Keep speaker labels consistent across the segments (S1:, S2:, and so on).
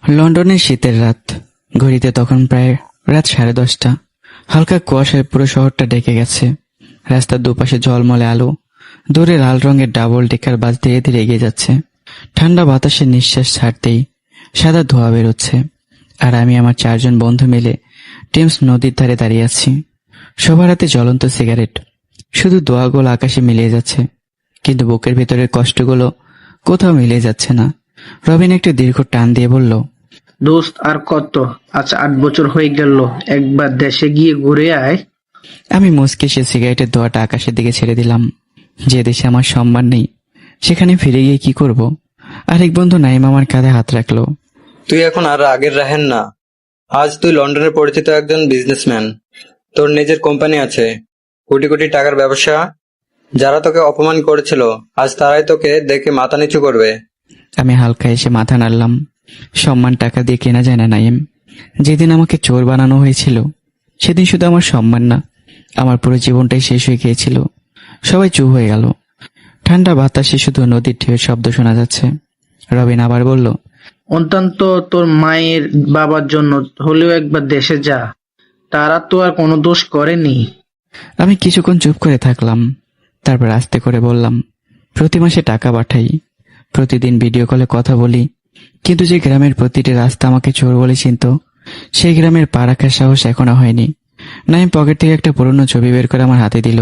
S1: লন্ডনের শীতের রাত। ঘড়িতে তখন প্রায় রাত 10:30। হালকা কুয়াশায় পুরো শহরটা ঢেকে গেছে। রাস্তার দুপাশে ঝলমলে আলো, দূরে লাল রঙের ডাবল ডেকার বাস ধীরে ধীরে এগিয়ে যাচ্ছে। ঠান্ডা বাতাসে নিঃশ্বাস ছাড়তেই সাদা ধোঁয়া বেরোচ্ছে। আর আমি আমার 4জন বন্ধু মিলে টেমস নদীর ধারে দাঁড়িয়ে আছি। সবার হাতে জ্বলন্ত সিগারেট। শুধু দোয়াগুলো আকাশে মিলিয়ে যাচ্ছে, কিন্তু বুকের ভেতরের কষ্টগুলো কোথাও মিলিয়ে যাচ্ছে না। রবিন একটু দীর্ঘ টান দিয়ে বলল,
S2: দোস্ত, আর কত? আজ 8 বছর হয়ে গেল। একবার দেশে গিয়ে ঘুরে আয়।
S1: আমি মুচকি সে সিগারেটের ধোঁয়াটা আকাশের দিকে ছেড়ে দিলাম। যে দেশে আমার সম্মান নেই, সেখানে ফিরে গিয়ে কি করব? আরেক বন্ধু নাইম আমার কাঁধে হাত রাখলো।
S3: তুই এখন আর আগের রাহেন না। আজ তুই লন্ডনের পরিচিত একজন বিজনেসম্যান। তোর নিজের কোম্পানি আছে, কোটি কোটি টাকার ব্যবসা। যারা তোকে অপমান করেছিল, আজ তারাই তোকে দেখে মাথা নিচু করবে।
S1: আমি হালকা এসে মাথা নাড়লাম। সম্মান টাকা দিয়ে কেনা যায় না নাইম। যেদিন আমাকে চোর বানানো হয়েছিল, সেদিন শুধু আমার সম্মান না, আমার পুরো জীবনটাই শেষ হয়ে গিয়েছিল। সবাই চুপ হয়ে গেল। ঠান্ডা বাতাসে শুধু নদীর ঢেউয়ের শব্দ শোনা যাচ্ছে। রবিন আবার বলল,
S2: অন্তত তোর মায়ের বাবার জন্য হলেও একবার দেশে যা। তারা তো আর কোনো দোষ করেনি।
S1: আমি কিছুক্ষণ চুপ করে থাকলাম। তারপর আস্তে করে বললাম, প্রতি মাসে টাকা পাঠাই, প্রতিদিন ভিডিও কলে কথা বলি, কিন্তু যে গ্রামের প্রতিটি রাস্তা আমাকে চোর বলে চিনত, সেই গ্রামের পা রাখার সাহস এখনো হয়নি। নাইম পকেট থেকে একটা পুরনো ছবি বের করে আমার হাতে দিল।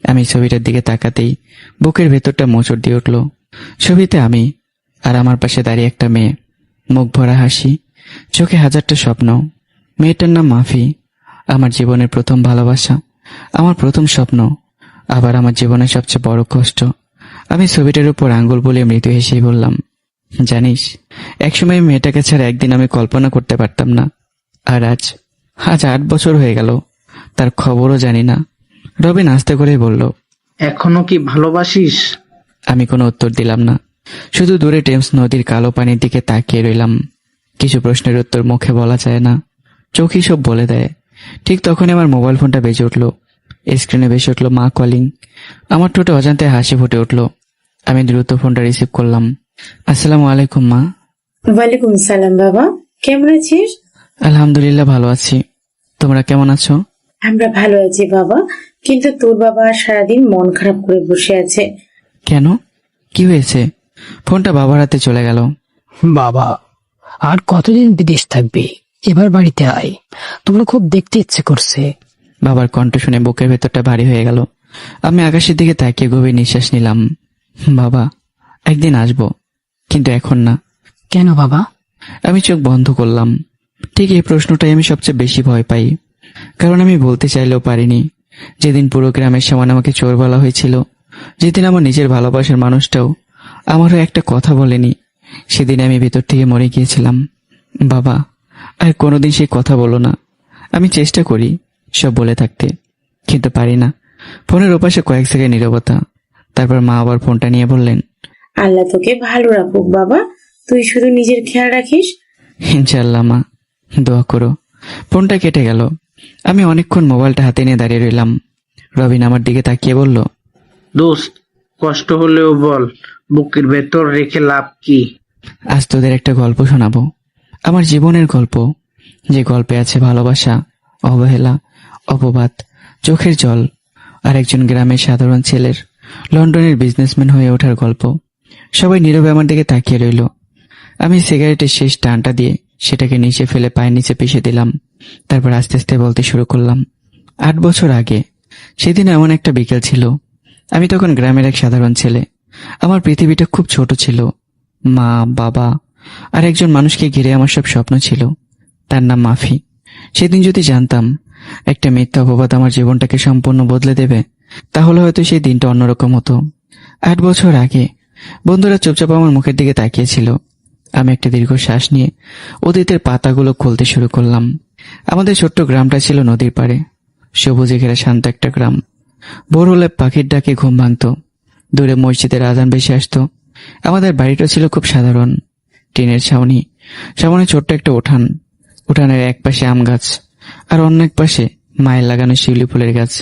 S1: আমি ছবিটার দিকে তাকাতেই বুকের ভেতরটা মোচড় দিয়ে উঠল। ছবিতে আমি, আর আমার পাশে দাঁড়িয়ে একটা মেয়ে, মুখ ভরা হাসি, চোখে হাজারটা স্বপ্ন। মেয়েটার নাম মাফি। আমার জীবনের প্রথম ভালোবাসা, আমার প্রথম স্বপ্ন, আবার আমার জীবনের সবচেয়ে বড় কষ্ট। আমি ছবিটার উপর আঙ্গুল বলে মৃদু হেসেই বললাম, জানিস, একসময় মেয়েটাকে ছাড়া একদিন আমি কল্পনা করতে পারতাম না। আর আজ 8 বছর হয়ে গেল, তার খবরও জানি না। রবিন আস্তে করে বলল,
S2: এখনো কি ভালোবাসিস?
S1: আমি কোনো উত্তর দিলাম না, শুধু দূরে টেমস নদীর কালো পানির দিকে তাকিয়ে রইলাম। কিছু প্রশ্নের উত্তর মুখে বলা যায় না, চোখই সব বলে দেয়। ঠিক তখনই আমার মোবাইল ফোনটা বেজে উঠল। স্ক্রিনে ভেসে উঠল মা কলিং। আমার ঠোঁটে অজান্তে হাসি ফুটে উঠল। আমি দ্রুত ফোনটা রিসিভ করলাম। আসসালামু আলাইকুম মা।
S4: ওয়ালাইকুম সালাম বাবা, কেমন আছিস?
S1: আলহামদুলিল্লাহ, ভালো আছি। তোমরা কেমন আছো?
S4: আমরা ভালো আছি বাবা, কিন্তু তোর বাবা সারাদিন মন খারাপ করে বসে আছে।
S1: কেন, কি হয়েছে? ফোনটা বাবার হাতে চলে গেল।
S5: বাবা, আর কতদিন বিদেশ থাকবে? এবার বাড়িতে আয়, তোমরা খুব দেখতে ইচ্ছে করছে।
S1: বাবার কণ্ঠ শুনে বুকের ভেতরটা ভারী হয়ে গেল। আমি আকাশের দিকে তাকিয়ে গভীর নিঃশ্বাস নিলাম। বাবা, একদিন আসবো, কিন্তু এখন না।
S5: কেন বাবা?
S1: আমি চোখ বন্ধ করলাম। ঠিক এই প্রশ্নটাই আমি সবচেয়ে বেশি ভয় পাই, কারণ আমি বলতে চাইলেও পারিনি। যেদিন পুরো গ্রামের সামনে আমাকে চোর বলা হয়েছিল, যেদিন আমার নিজের ভালোবাসার মানুষটাও আমারও একটা কথা বলেনি, সেদিন আমি ভেতর থেকে মরে গিয়েছিলাম। বাবা, আর কোনোদিন সেই কথা বলো না। আমি চেষ্টা করি সব বলে থাকতে, কিন্তু পারি না। ফোনের ওপাশে কয়েক সেকেন্ড নীরবতা। তারপর মা আবার ফোনটা নিয়ে বললেন,
S4: আল্লাহ তোকে ভালো রাখুক বাবা, তুই শুধু নিজের খেয়াল রাখিস।
S1: ইনশাআল্লাহ মা, দোয়া করো। ফোনটা কেটে গেল। আমি অনেকক্ষণ মোবাইলটা হাতে নিয়ে দাঁড়িয়ে রইলাম। রবিন আমার দিকে তাকিয়ে বলল,
S2: দোস্ত, কষ্ট হলেও বল, বুকের ভেতর রেখে লাভ কি?
S1: আজ তোদের একটা গল্প শোনাবো, আমার জীবনের গল্প, যে গল্পে আছে ভালোবাসা, অবহেলা, অপবাদ, চোখের জল, আর একজন গ্রামের সাধারণ ছেলের লন্ডনের বিজনেসম্যান হয়ে ওঠার গল্প। সবাই নীরবে আমার দিকে তাকিয়ে রইল। আমি সিগারেটের শেষ টানটা দিয়ে সেটাকে নিচে ফেলে পায়ের নিচে পিষে দিলাম। তারপর আস্তে আস্তে বলতে শুরু করলাম, 8 বছর আগে সেদিন এমন একটা বিকেল ছিল। আমি তখন গ্রামের এক সাধারণ ছেলে। আমার পৃথিবীটা খুব ছোট ছিল। মা, বাবা আর একজন মানুষকে ঘিরে আমার সব স্বপ্ন ছিল। তার নাম মাফি। সেদিন যদি জানতাম একটা মিথ্যা অপবাদ আমার জীবনটাকে সম্পূর্ণ বদলে দেবে, তাহলে হয়তো সেই দিনটা অন্যরকম হতো। 8 বছর আগে বন্ধুরা চুপচাপ আমার মুখের দিকে তাকিয়েছিল। আমি একটা দীর্ঘ শ্বাস নিয়ে অতীতের পাতাগুলো খুলতে শুরু করলাম। আমাদের ছোট্ট গ্রামটা ছিল নদীর পাড়ে, সবুজে ঘেরা শান্ত একটা গ্রাম। ভোর হলে পাখির ডাকে ঘুম ভাঙত, দূরে মসজিদের আজান ভেসে আসতো। আমাদের বাড়িটা ছিল খুব সাধারণ, টিনের ছাউনি, সামনে ছোট্ট একটা উঠান। উঠানের এক পাশে আম গাছ, আর অন্য এক পাশে মায়ের লাগানো শিউলি ফুলের গাছ।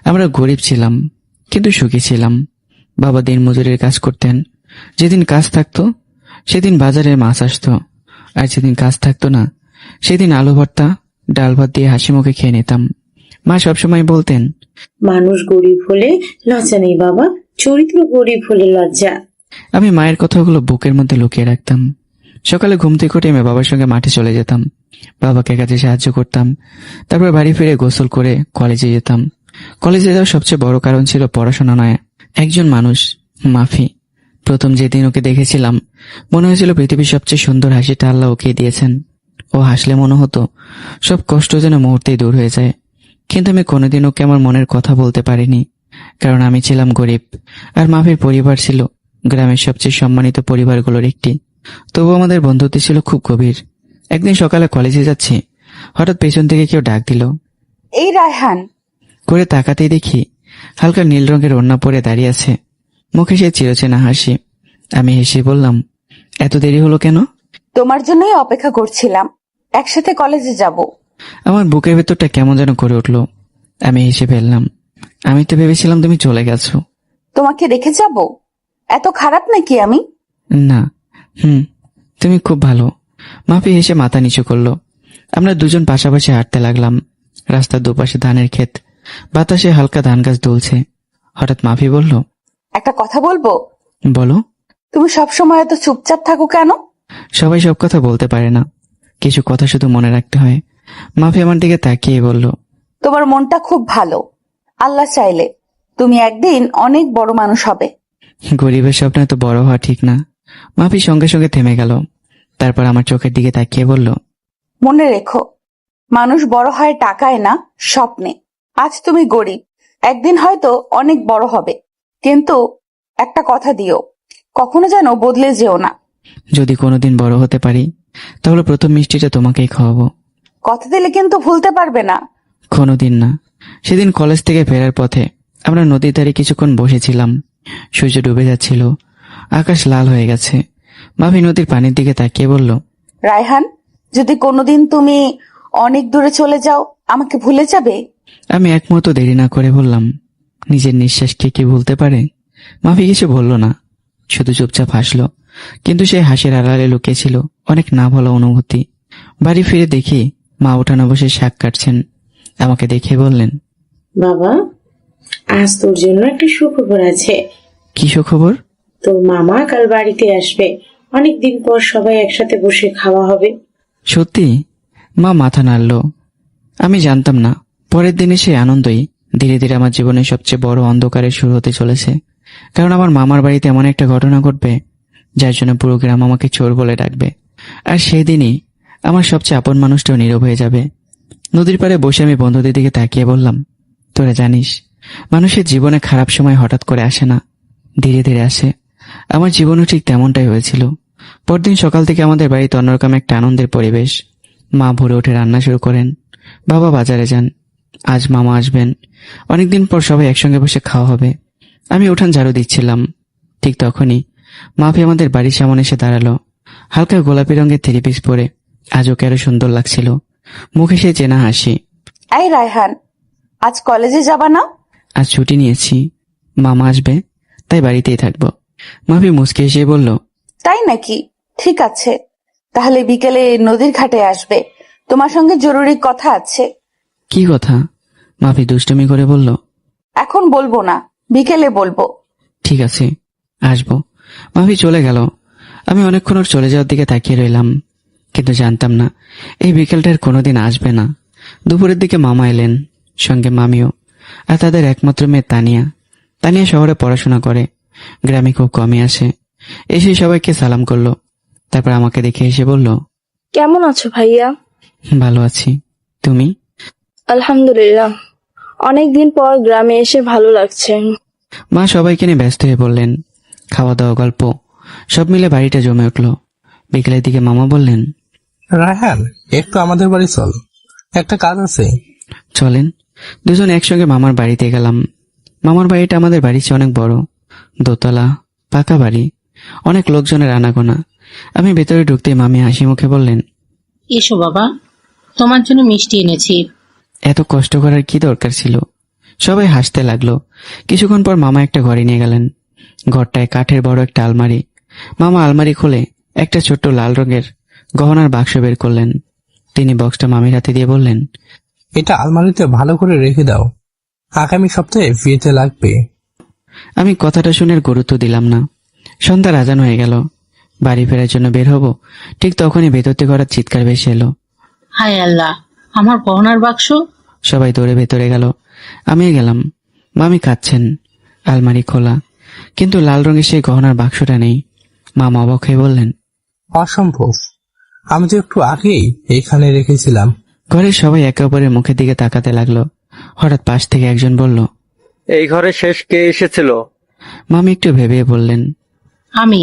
S1: আমরা গরিব ছিলাম, কিন্তু সুখী ছিলাম। বাবা দিন মজুরের কাজ করতেন। যেদিন কাজ থাকতো সেদিন বাজারে মাছ আসতো, আর যেদিন কাজ থাকতো না সেদিন আলু ভর্তা ডাল ভাত দিয়ে হাসি মুখে খেয়ে নিতাম। মা সবসময় বলতেন,
S4: মানুষ গরিব হলে লজ্জা নেই বাবা, চরিত্র গরিব হলে লজ্জা।
S1: আমি মায়ের কথাগুলো বুকের মধ্যে লুকিয়ে রাখতাম। সকালে ঘুম থেকে উঠে আমি বাবার সঙ্গে মাঠে চলে যেতাম, বাবাকে কাজে সাহায্য করতাম। তারপর বাড়ি ফিরে গোসল করে কলেজে যেতাম। কলেজে যাওয়ার সবচেয়ে বড় কারণ ছিল পড়াশোনা নয়, একজন মানুষ, মাফি। প্রথম যেদিন ওকে দেখেছিলাম মনে হয়েছিল পৃথিবীর সবচেয়ে সুন্দর হাসিটা আল্লাহ ওকে দিয়েছেন। ও হাসলে মনে হতো সব কষ্ট যেন মুহূর্তেই দূর হয়ে যায়। কিন্তু আমি কোনোদিন ওকে আমার মনের কথা বলতে পারিনি, কারণ আমি ছিলাম গরিব আর মাফির পরিবার ছিল গ্রামের সবচেয়ে সম্মানিত পরিবারগুলোর একটি। তবু আমাদের বন্ধুত্ব ছিল খুব গভীর। একদিন সকালে কলেজে যাচ্ছি, হঠাৎ পেছন থেকে কেউ ডাক দিল।
S6: এই রায়হান।
S1: করে তাকাতেই দেখি হালকা নীল রঙের ওড়না পরে দাঁড়িয়ে আছে, মুখে সে চিরচেনা হাসি। আমি হেসে বললাম, এত দেরি হলো কেন?
S6: তোমার জন্যই অপেক্ষা করছিলাম, একসাথে কলেজে যাব।
S1: আমার বুকের ভেতরটা কেমন যেন করে উঠলো। আমি হেসে ফেললাম, আমি তো ভেবেছিলাম তুমি চলে গেছো।
S6: তোমাকে রেখে যাব? এত খারাপ নাকি আমি?
S1: না, তুমি খুব ভালো। মাফি হেসে মাথা নিচু করলো। আমরা দুজন পাশাপাশি হাঁটতে লাগলাম। রাস্তার দুপাশে ধানের ক্ষেত, বাতাসে হালকা ধান গাছ দুলছে। হঠাৎ মাফি বলল,
S6: একটা কথা বলবো?
S1: বলো।
S6: তুমি সবসময় এত চুপচাপ থাকো কেন?
S1: সবাই সব কথা বলতে পারে না, কিছু কথা শুধু মনে রাখতে হয়। মাফি আমার দিকে তাকিয়ে বলল,
S6: তোমার মনটা খুব ভালো। আল্লাহ চাইলে তুমি একদিন অনেক বড় মানুষ হবে।
S1: গরিবের স্বপ্ন তো বড় হওয়া ঠিক না। মাফি সঙ্গে সঙ্গে থেমে গেল। তারপর আমার চোখের দিকে তাকিয়ে বলল,
S6: মনে রেখো, মানুষ বড় হয় টাকায় না, স্বপ্নে। আজ তুমি গরিব, একদিন হয়তো অনেক বড় হবে। কিন্তু একটা কথা দিও, কখনো যেন বদলে যেও না।
S1: যদি কোনোদিন বড় হতে পারি তাহলে প্রথম মিষ্টিটা তোমাকেই খাওয়াবো।
S6: কথা দিলে কিন্তু ভুলতে পারবে না।
S1: কোনোদিন না। সেদিন কলেজ থেকে ফেরার পথে আমরা নদীর ধারে কিছুক্ষণ বসেছিলাম। সূর্য ডুবে যাচ্ছিল, আকাশ লাল হয়ে গেছে। মাফি নদীর পানির দিকে তাকিয়ে বলল,
S6: রায়হান, যদি কোনোদিন তুমি অনেক দূরে চলে যাও, আমাকে ভুলে যাবে?
S1: আমি এক মুহূর্ত দেরি না করে বললাম, নিজের নিঃশ্বাসকে কি ভুলতে পারে? মাফি কিছু বলল না, শুধু চুপচাপ হাসলো। কিন্তু সেই হাসির আড়ালে লুকিয়েছিল অনেক না বলা অনুভূতি। বাড়ি ফিরে দেখি মা উঠানে বসে শাক কাটছেন। আমাকে দেখে বললেন,
S4: বাবা, আজ তোর জন্য একটা সুখবর আছে।
S1: কি খবর?
S4: তোর মামা কাল বাড়িতে আসবে, অনেকদিন পর সবাই একসাথে বসে খাওয়া হবে।
S1: সত্যি? মা মাথা নাড়ল। আমি জানতাম না পরের দিনে সেই আনন্দই ধীরে ধীরে আমার জীবনের সবচেয়ে বড় অন্ধকারের শুরু হতে চলেছে। কারণ আমার মামার বাড়িতে এমন একটা ঘটনা ঘটবে যার জন্য পুরো গ্রাম আমাকে চোর বলে ডাকবে। আর সেই দিনই আমার সবচেয়ে আপন মানুষটাও নীরব হয়ে যাবে। নদীর পাড়ে বসে আমি বন্ধুদের দিকে তাকিয়ে বললাম, তোরা জানিস, মানুষের জীবনে খারাপ সময় হঠাৎ করে আসে না, ধীরে ধীরে আসে। আমার জীবনও ঠিক তেমনটাই হয়েছিল। পরদিন সকাল থেকে আমাদের বাড়িতে অন্যরকম একটা আনন্দের পরিবেশ। মা ভোরে উঠে রান্না শুরু করেন, বাবা বাজারে যান, আজ মামা আসবেন। অনেকদিন পর সবাই একসঙ্গে বসে খাওয়া হবে। আমি উঠান ঝাড়ু দিচ্ছিলাম, ঠিক তখনই মাফি আমাদের বাড়ির সামনে এসে দাঁড়ালো। হালকা গোলাপি রঙের থ্রি পিস পরে আজ ওকে আরো সুন্দর লাগছিল, মুখে সে চেনা হাসি।
S6: এই রায়হান, আজ কলেজে যাবা না?
S1: আজ ছুটি নিয়েছি, মামা আসবে তাই বাড়িতেই থাকবো। মাফি মুচকে এসে বলল,
S6: তাই নাকি? ঠিক আছে, তাহলে বিকেলে নদীর ঘাটে আসবে, তোমার সঙ্গে জরুরি কথা আছে।
S1: কি কথা? মাফি দুষ্টুমি করে বলল,
S6: এখন বলবো না, বিকেলে বলবো।
S1: ঠিক আছে, আসবো। মাফি চলে গেল। আমি অনেকক্ষণ ওর চলে যাওয়ার দিকে তাকিয়ে রইলাম, কিন্তু জানতাম না এই বিকেলটার কোনোদিন আসবে না। দুপুরের দিকে মামা এলেন, সঙ্গে মামিও, আর তাদের একমাত্র মেয়ে তানিয়া। তানিয়া শহরে পড়াশোনা করে, গ্রামে খুব কমই আসে। এসে সবাইকে সালাম করলো, তারপর আমাকে দেখে এসে বলল,
S7: কেমন আছো ভাইয়া?
S1: ভালো আছি, তুমি?
S7: আলহামদুলিল্লাহ, অনেকদিন পর গ্রামে এসে ভালো লাগছে।
S1: মা সবাইকে নিয়ে ব্যস্ত হয়ে পড়লেন। খাওয়া দাওয়া, গল্প সব মিলে বাড়িটা জমে উঠল। বিকেলের দিকে মামা বললেন,
S8: রায়হান, একটু আমাদের বাড়ি চল, একটা কাজ আছে।
S1: চলেন। দুজন একসঙ্গে মামার বাড়িতে গেলাম। মামার বাড়িটা আমাদের বাড়ির চেয়ে অনেক বড়, দোতলা, পাকা বাড়ি, অনেক লোকজনের আনাগোনা। আমি ভেতরে ঢুকতেই মামি হাসি মুখে বললেন,
S9: এসো বাবা, তোমার জন্য মিষ্টি এনেছি।
S1: এত কষ্ট করার কি দরকার ছিল? সবাই হাসতে লাগলো। কিছুক্ষণ পর মামা একটা ঘরে নিয়ে গেলেন। ঘরটায় কাঠের বড় একটা আলমারি। মামা আলমারি খুলে একটা ছোট্ট লাল রঙের গহনার বাক্স বের করলেন। তিনি বক্সটা মামির হাতে দিয়ে বললেন,
S8: এটা আলমারিতে ভালো করে রেখে দাও, আগামী সপ্তাহে বিয়েতে লাগবে।
S1: আমি কথাটা শুনে আর গুরুত্ব দিলাম না। সন্ধ্যার আজান হয়ে গেল। বাড়ি ফেরার জন্য বের হব, ঠিক তখনই ভেতর থেকে হঠাৎ চিৎকার ভেসে এলো।
S9: হায় আল্লাহ, আমার গহনার বাক্স!
S1: সবাই দৌড়ে ভেতরে গেল। আমিও গেলাম। মামি কাঁদছেন। আলমারি খোলা, কিন্তু লাল রঙের সেই গহনার বাক্সটা নেই। মামা অবাক হয়ে বললেন,
S8: অসম্ভব, আমি তো একটু আগেই এখানে রেখেছিলাম।
S1: ঘরের সবাই একে অপরের মুখের দিকে তাকাতে লাগলো। হঠাৎ পাশ থেকে একজন বলল,
S3: এই ঘরে শেষ কে এসেছিল?
S1: মামি একটু ভেবে বললেন,
S9: আমি।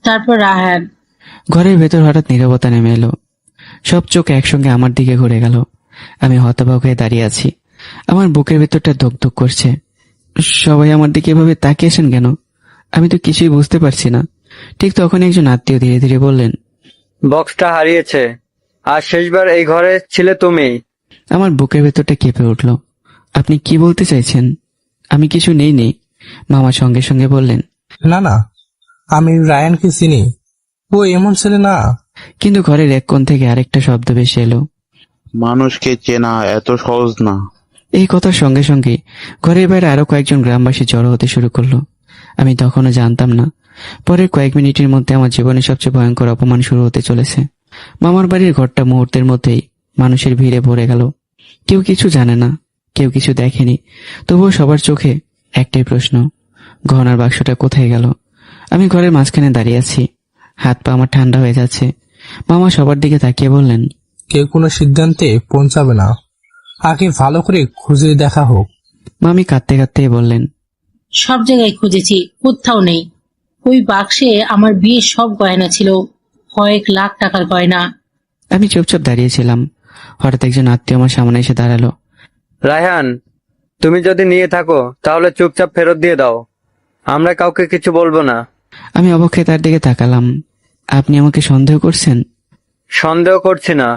S9: তারপর রায়হান।
S1: ঘরের ভেতর হঠাৎ নীরবতা নেমে এলো। সব চোখ একসঙ্গে আমার দিকে ঘুরে গেল। আমি হতবাক হয়ে দাঁড়িয়ে আছি। আমার বুকের ভেতরটা ধুক ধুক করছে। সবাই আমার দিকে এভাবে তাকিয়েছেন কেন? আমি তো কিছুই বুঝতে পারছি না। ঠিক তখন একজন আত্মীয় ধীরে ধীরে বললেন,
S3: বক্সটা হারিয়েছে, আর শেষবার এই ঘরে ছিলে তুমি।
S1: আমার বুকের ভেতরটা কেঁপে উঠল। আপনি কি বলতে চাইছেন? আমি কিছু নেই। মামা সঙ্গে সঙ্গে বললেন,
S8: না না, আমি রায়ানকে চিনি, ও এমন ছেলে না।
S1: কিন্তু ঘরের এক কোণ থেকে আরেকটা শব্দ ভেসে এলো,
S10: মানুষকে চেনা এত সহজ না।
S1: এই কথার সঙ্গে সঙ্গে ঘরের বাইরে আরো কয়েকজন গ্রামবাসী জড়ো হতে শুরু করলো। আমি তখনও জানতাম না, পরের কয়েক মিনিটের মধ্যে আমার জীবনের সবচেয়ে ভয়ঙ্কর অপমান শুরু হতে চলেছে। মামার বাড়ির ঘরটা মুহূর্তের মধ্যেই মানুষের ভিড়ে ভরে গেল। কেউ কিছু জানে না, কেউ কিছু দেখেনি, তবুও সবার চোখে একটাই প্রশ্ন, গহনার বাক্সটা কোথায় গেল? আমি ঘরের মাঝখানে দাঁড়িয়ে আছি, হাত পা আমার ঠান্ডা হয়ে যাচ্ছে। মামা সবার দিকে তাকিয়ে বললেন,
S8: কেউ কোনো সিদ্ধান্তে পৌঁছাবে না, আগে ভালো করে খুঁজে দেখা হোক।
S1: মামি কাঁদতে কাঁদতে বললেন,
S9: সব জায়গায় খুঁজেছি, কোথাও নেই। ওই বাক্সে আমার বিয়ের সব গয়না ছিল, কয়েক লাখ টাকার গয়না।
S1: আমি চুপচাপ দাঁড়িয়েছিলাম। হঠাৎ একজন আত্মীয় আমার সামনে এসে দাঁড়ালো।
S3: রায়হান, তুমি যদি নিয়ে থাকো তাহলে চুপচাপ ফেরত দিয়ে দাও, আমরা কাউকে কিছু বলবো না।
S1: আমি অবাক হয়ে তার দিকে তাকালাম। আপনি আমাকে সন্দেহ করছেন?
S3: সন্দেহ করছি না,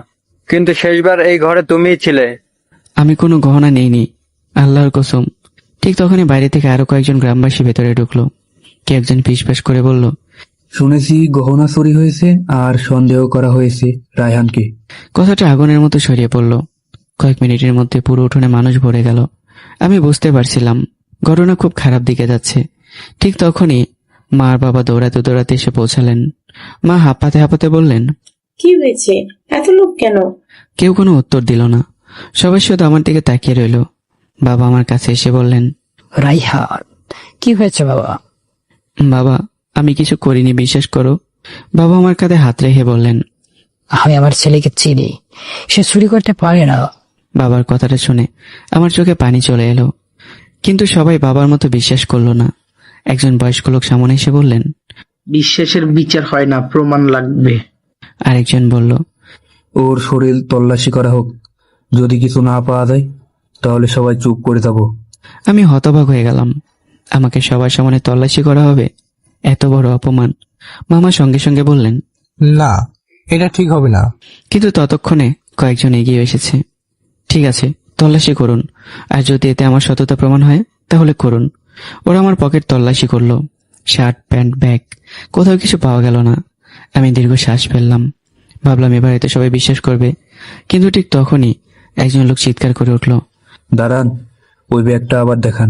S3: কিন্তু শেষবার এই ঘরে তুমিই ছিলে।
S1: আমি কোনো গহনা নেইনি, আল্লাহর কসম। ঠিক তখনই বাইরে থেকে আরো কয়েকজন গ্রামবাসী ভেতরে ঢুকলো। কে একজন ফিসফাস করে বলল,
S11: শুনেছি গহনা চুরি হয়েছে আর সন্দেহ করা হয়েছে রায়হানকে।
S1: কথাটা আগুনের মতো ছড়িয়ে পড়ল। কয়েক মিনিটের মধ্যে পুরো উঠোনে মানুষ ভরে গেল। আমি বুঝতে পারছিলাম ঘটনা খুব খারাপ দিকে যাচ্ছে। ঠিক তখনই মা আর বাবা দৌড়াতে দৌড়াতে এসে পৌঁছালেন। মা হাঁপাতে হাঁপাতে বললেন,
S4: কি হয়েছে? এত লোক কেন?
S1: কেউ কোনো উত্তর দিল না। সবাই শুধু আমার দিকে তাকিয়ে রইল। বাবা আমার কাছে এসে বললেন,
S5: রাইহান, কি হয়েছে বাবা?
S1: বাবা, আমি কিছু করিনি, বিশ্বাস করো। বাবা আমার কাঁধে হাত রেখে বললেন,
S5: আমি আমার ছেলেকে চিনি, সে চুরি করতে পারে না।
S1: বাবার কথাটা শুনে আমার চোখে পানি চলে এলো। কিন্তু সবাই বাবার মতো বিশ্বাস করলো না। একজন বয়স্ক লোক সামনে এসে বললেন,
S2: বিশ্বাসের বিচার হয় না, প্রমাণ লাগবে।
S1: আরেকজন বলল,
S11: ওর শরীর তল্লাশি করা হোক, যদি কিছু না পাওয়া যায় তাহলে সবাই চুপ করে থাকো।
S1: আমি হতবাক হয়ে গেলাম। আমাকে সবার সামনে তল্লাশি করা হবে? এত বড় অপমান। মামা সঙ্গে সঙ্গে বললেন,
S8: না, এটা ঠিক হবে না।
S1: কিন্তু ততক্ষণে কয়েকজন এগিয়ে এসেছে। ঠিক আছে, তল্লাশি করুন, আর যদি এতে আমার সততা প্রমাণ হয় তাহলে করুন। ওরা আমার পকেট তল্লাশি করলো, শার্ট, প্যান্ট, ব্যাগ, কোথাও কিছু পাওয়া গেল না। আমি দীর্ঘ শ্বাস ফেললাম। ভাবলাম এবার হয়তো সবাই বিশ্বাস করবে। কিন্তু ঠিক তখনই একজন লোক চিৎকার করে উঠল,
S11: দাঁড়ান, ওই ব্যাগটা আবার দেখান।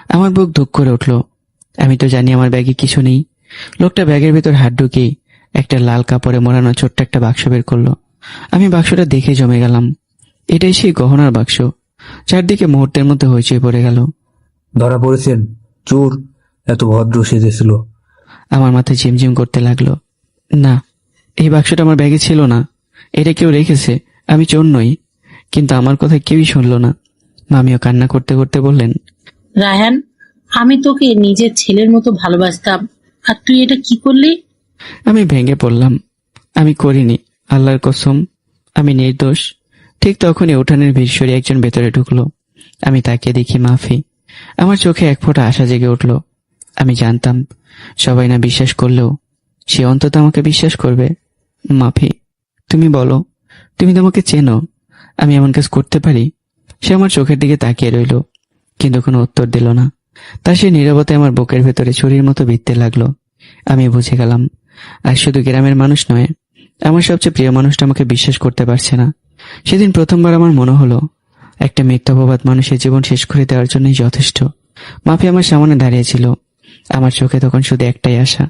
S1: আমার বুক ধুক করে উঠল। আমি তো জানি আমার ব্যাগে কিছু নেই। লোকটা ব্যাগের ভেতর হাত ঢুকিয়ে একটা লাল কাপড়ে মোড়ানো ছোট্ট একটা বাক্স বের করলো। আমি বাক্সটা দেখে জমে গেলাম। এটাই সেই গহনার বাক্স। চারদিকে মুহূর্তের মধ্যে হইচই পড়ে গেল।
S11: ধরা পড়েছেন? চোর এত ভদ্র সেজেছিল।
S1: আমার মাথায় ঝিমঝিম করতে লাগলো। না, এই বাক্সটা আমার ব্যাগে ছিল না। এটা কেউ রেখেছে, আমি চোর নই। কিন্তু আমার কথা কেউই শুনলো না। মামিও কান্না করতে করতে বললেন,
S9: রায়হান, আমি তোকে নিজের ছেলের মতো ভালোবাসতাম, আর তুই এটা কি করলি?
S1: আমি ভেঙে পড়লাম। আমি করিনি, আল্লাহর কসম, আমি নির্দোষ। ঠিক তখনই উঠানের ভিড় সরিয়ে একজন ভেতরে ঢুকলো। আমি তাকিয়ে দেখি মাফি। আমার চোখে এক ফোঁটা আশা জেগে উঠল। আমি জানতাম সবাই না বিশ্বাস করলেও সে অন্তত আমাকে বিশ্বাস করবে। মাফি, তুমি বলো, তুমি তো আমাকে চেনো, আমি এমন কাজ করতে পারি? সে আমার চোখের দিকে তাকিয়ে রইল, কিন্তু কোনো উত্তর দিল না। তার সে নীরবতায় আমার বুকের ভেতরে ছুরির মতো বিঁধতে লাগলো। আমি বুঝে গেলাম, আর শুধু গ্রামের মানুষ নয়, আমার সবচেয়ে প্রিয় মানুষটা আমাকে বিশ্বাস করতে পারছে না। সেদিন প্রথমবার আমার মনে হলো একটা মিথ্যাবাদ মানুষের জীবন শেষ করে দেওয়ার জন্যই যথেষ্ট। মাফি আমার সামনে দাঁড়িয়েছিল। আমার চোখে তখন শুধু একটাই আশা,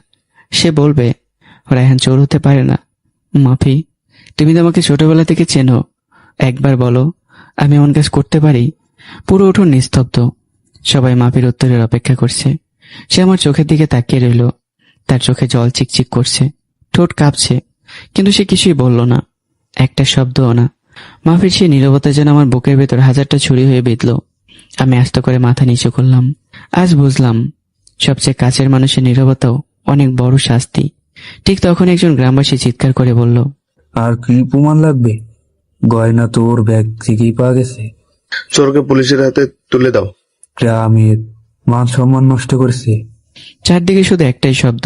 S1: সে বলবে রায়হান চোর হতে পারে না। মাফি, তুমি তো আমাকে ছোটবেলা থেকে চেনো, একবার বলো আমি এমন কাজ করতে পারি? পুরো উঠোন নিস্তব্ধ, সবাই মাফির উত্তরের অপেক্ষা করছে। সে আমার চোখের দিকে তাকিয়ে রইল, তার চোখে জল চিকচিক করছে, ঠোঁট কাঁপছে, কিন্তু সে কিছুই বলল না, একটা শব্দও না। মাফির সেই নীরবতা যেন আমার বুকের ভেতর হাজারটা ছুরি হয়ে বিঁধল। আমি আস্ত করে মাথা নিচু করলাম। আজ বুঝলাম সবচেয়ে কাছের মানুষের নীরবতাও অনেক বড় শাস্তি। ঠিক তখন একজন গ্রামবাসী চিৎকার করে বলল,
S11: আর কি প্রমাণ লাগবে? গয়না তো ওর ব্যাগ থেকেই পাওয়া গেছে।
S10: চোরকে পুলিশের হাতে তুলে দাও।
S11: গ্রামের মান সম্মান নষ্ট করেছে।
S1: চারদিকে শুধু একটাই শব্দ,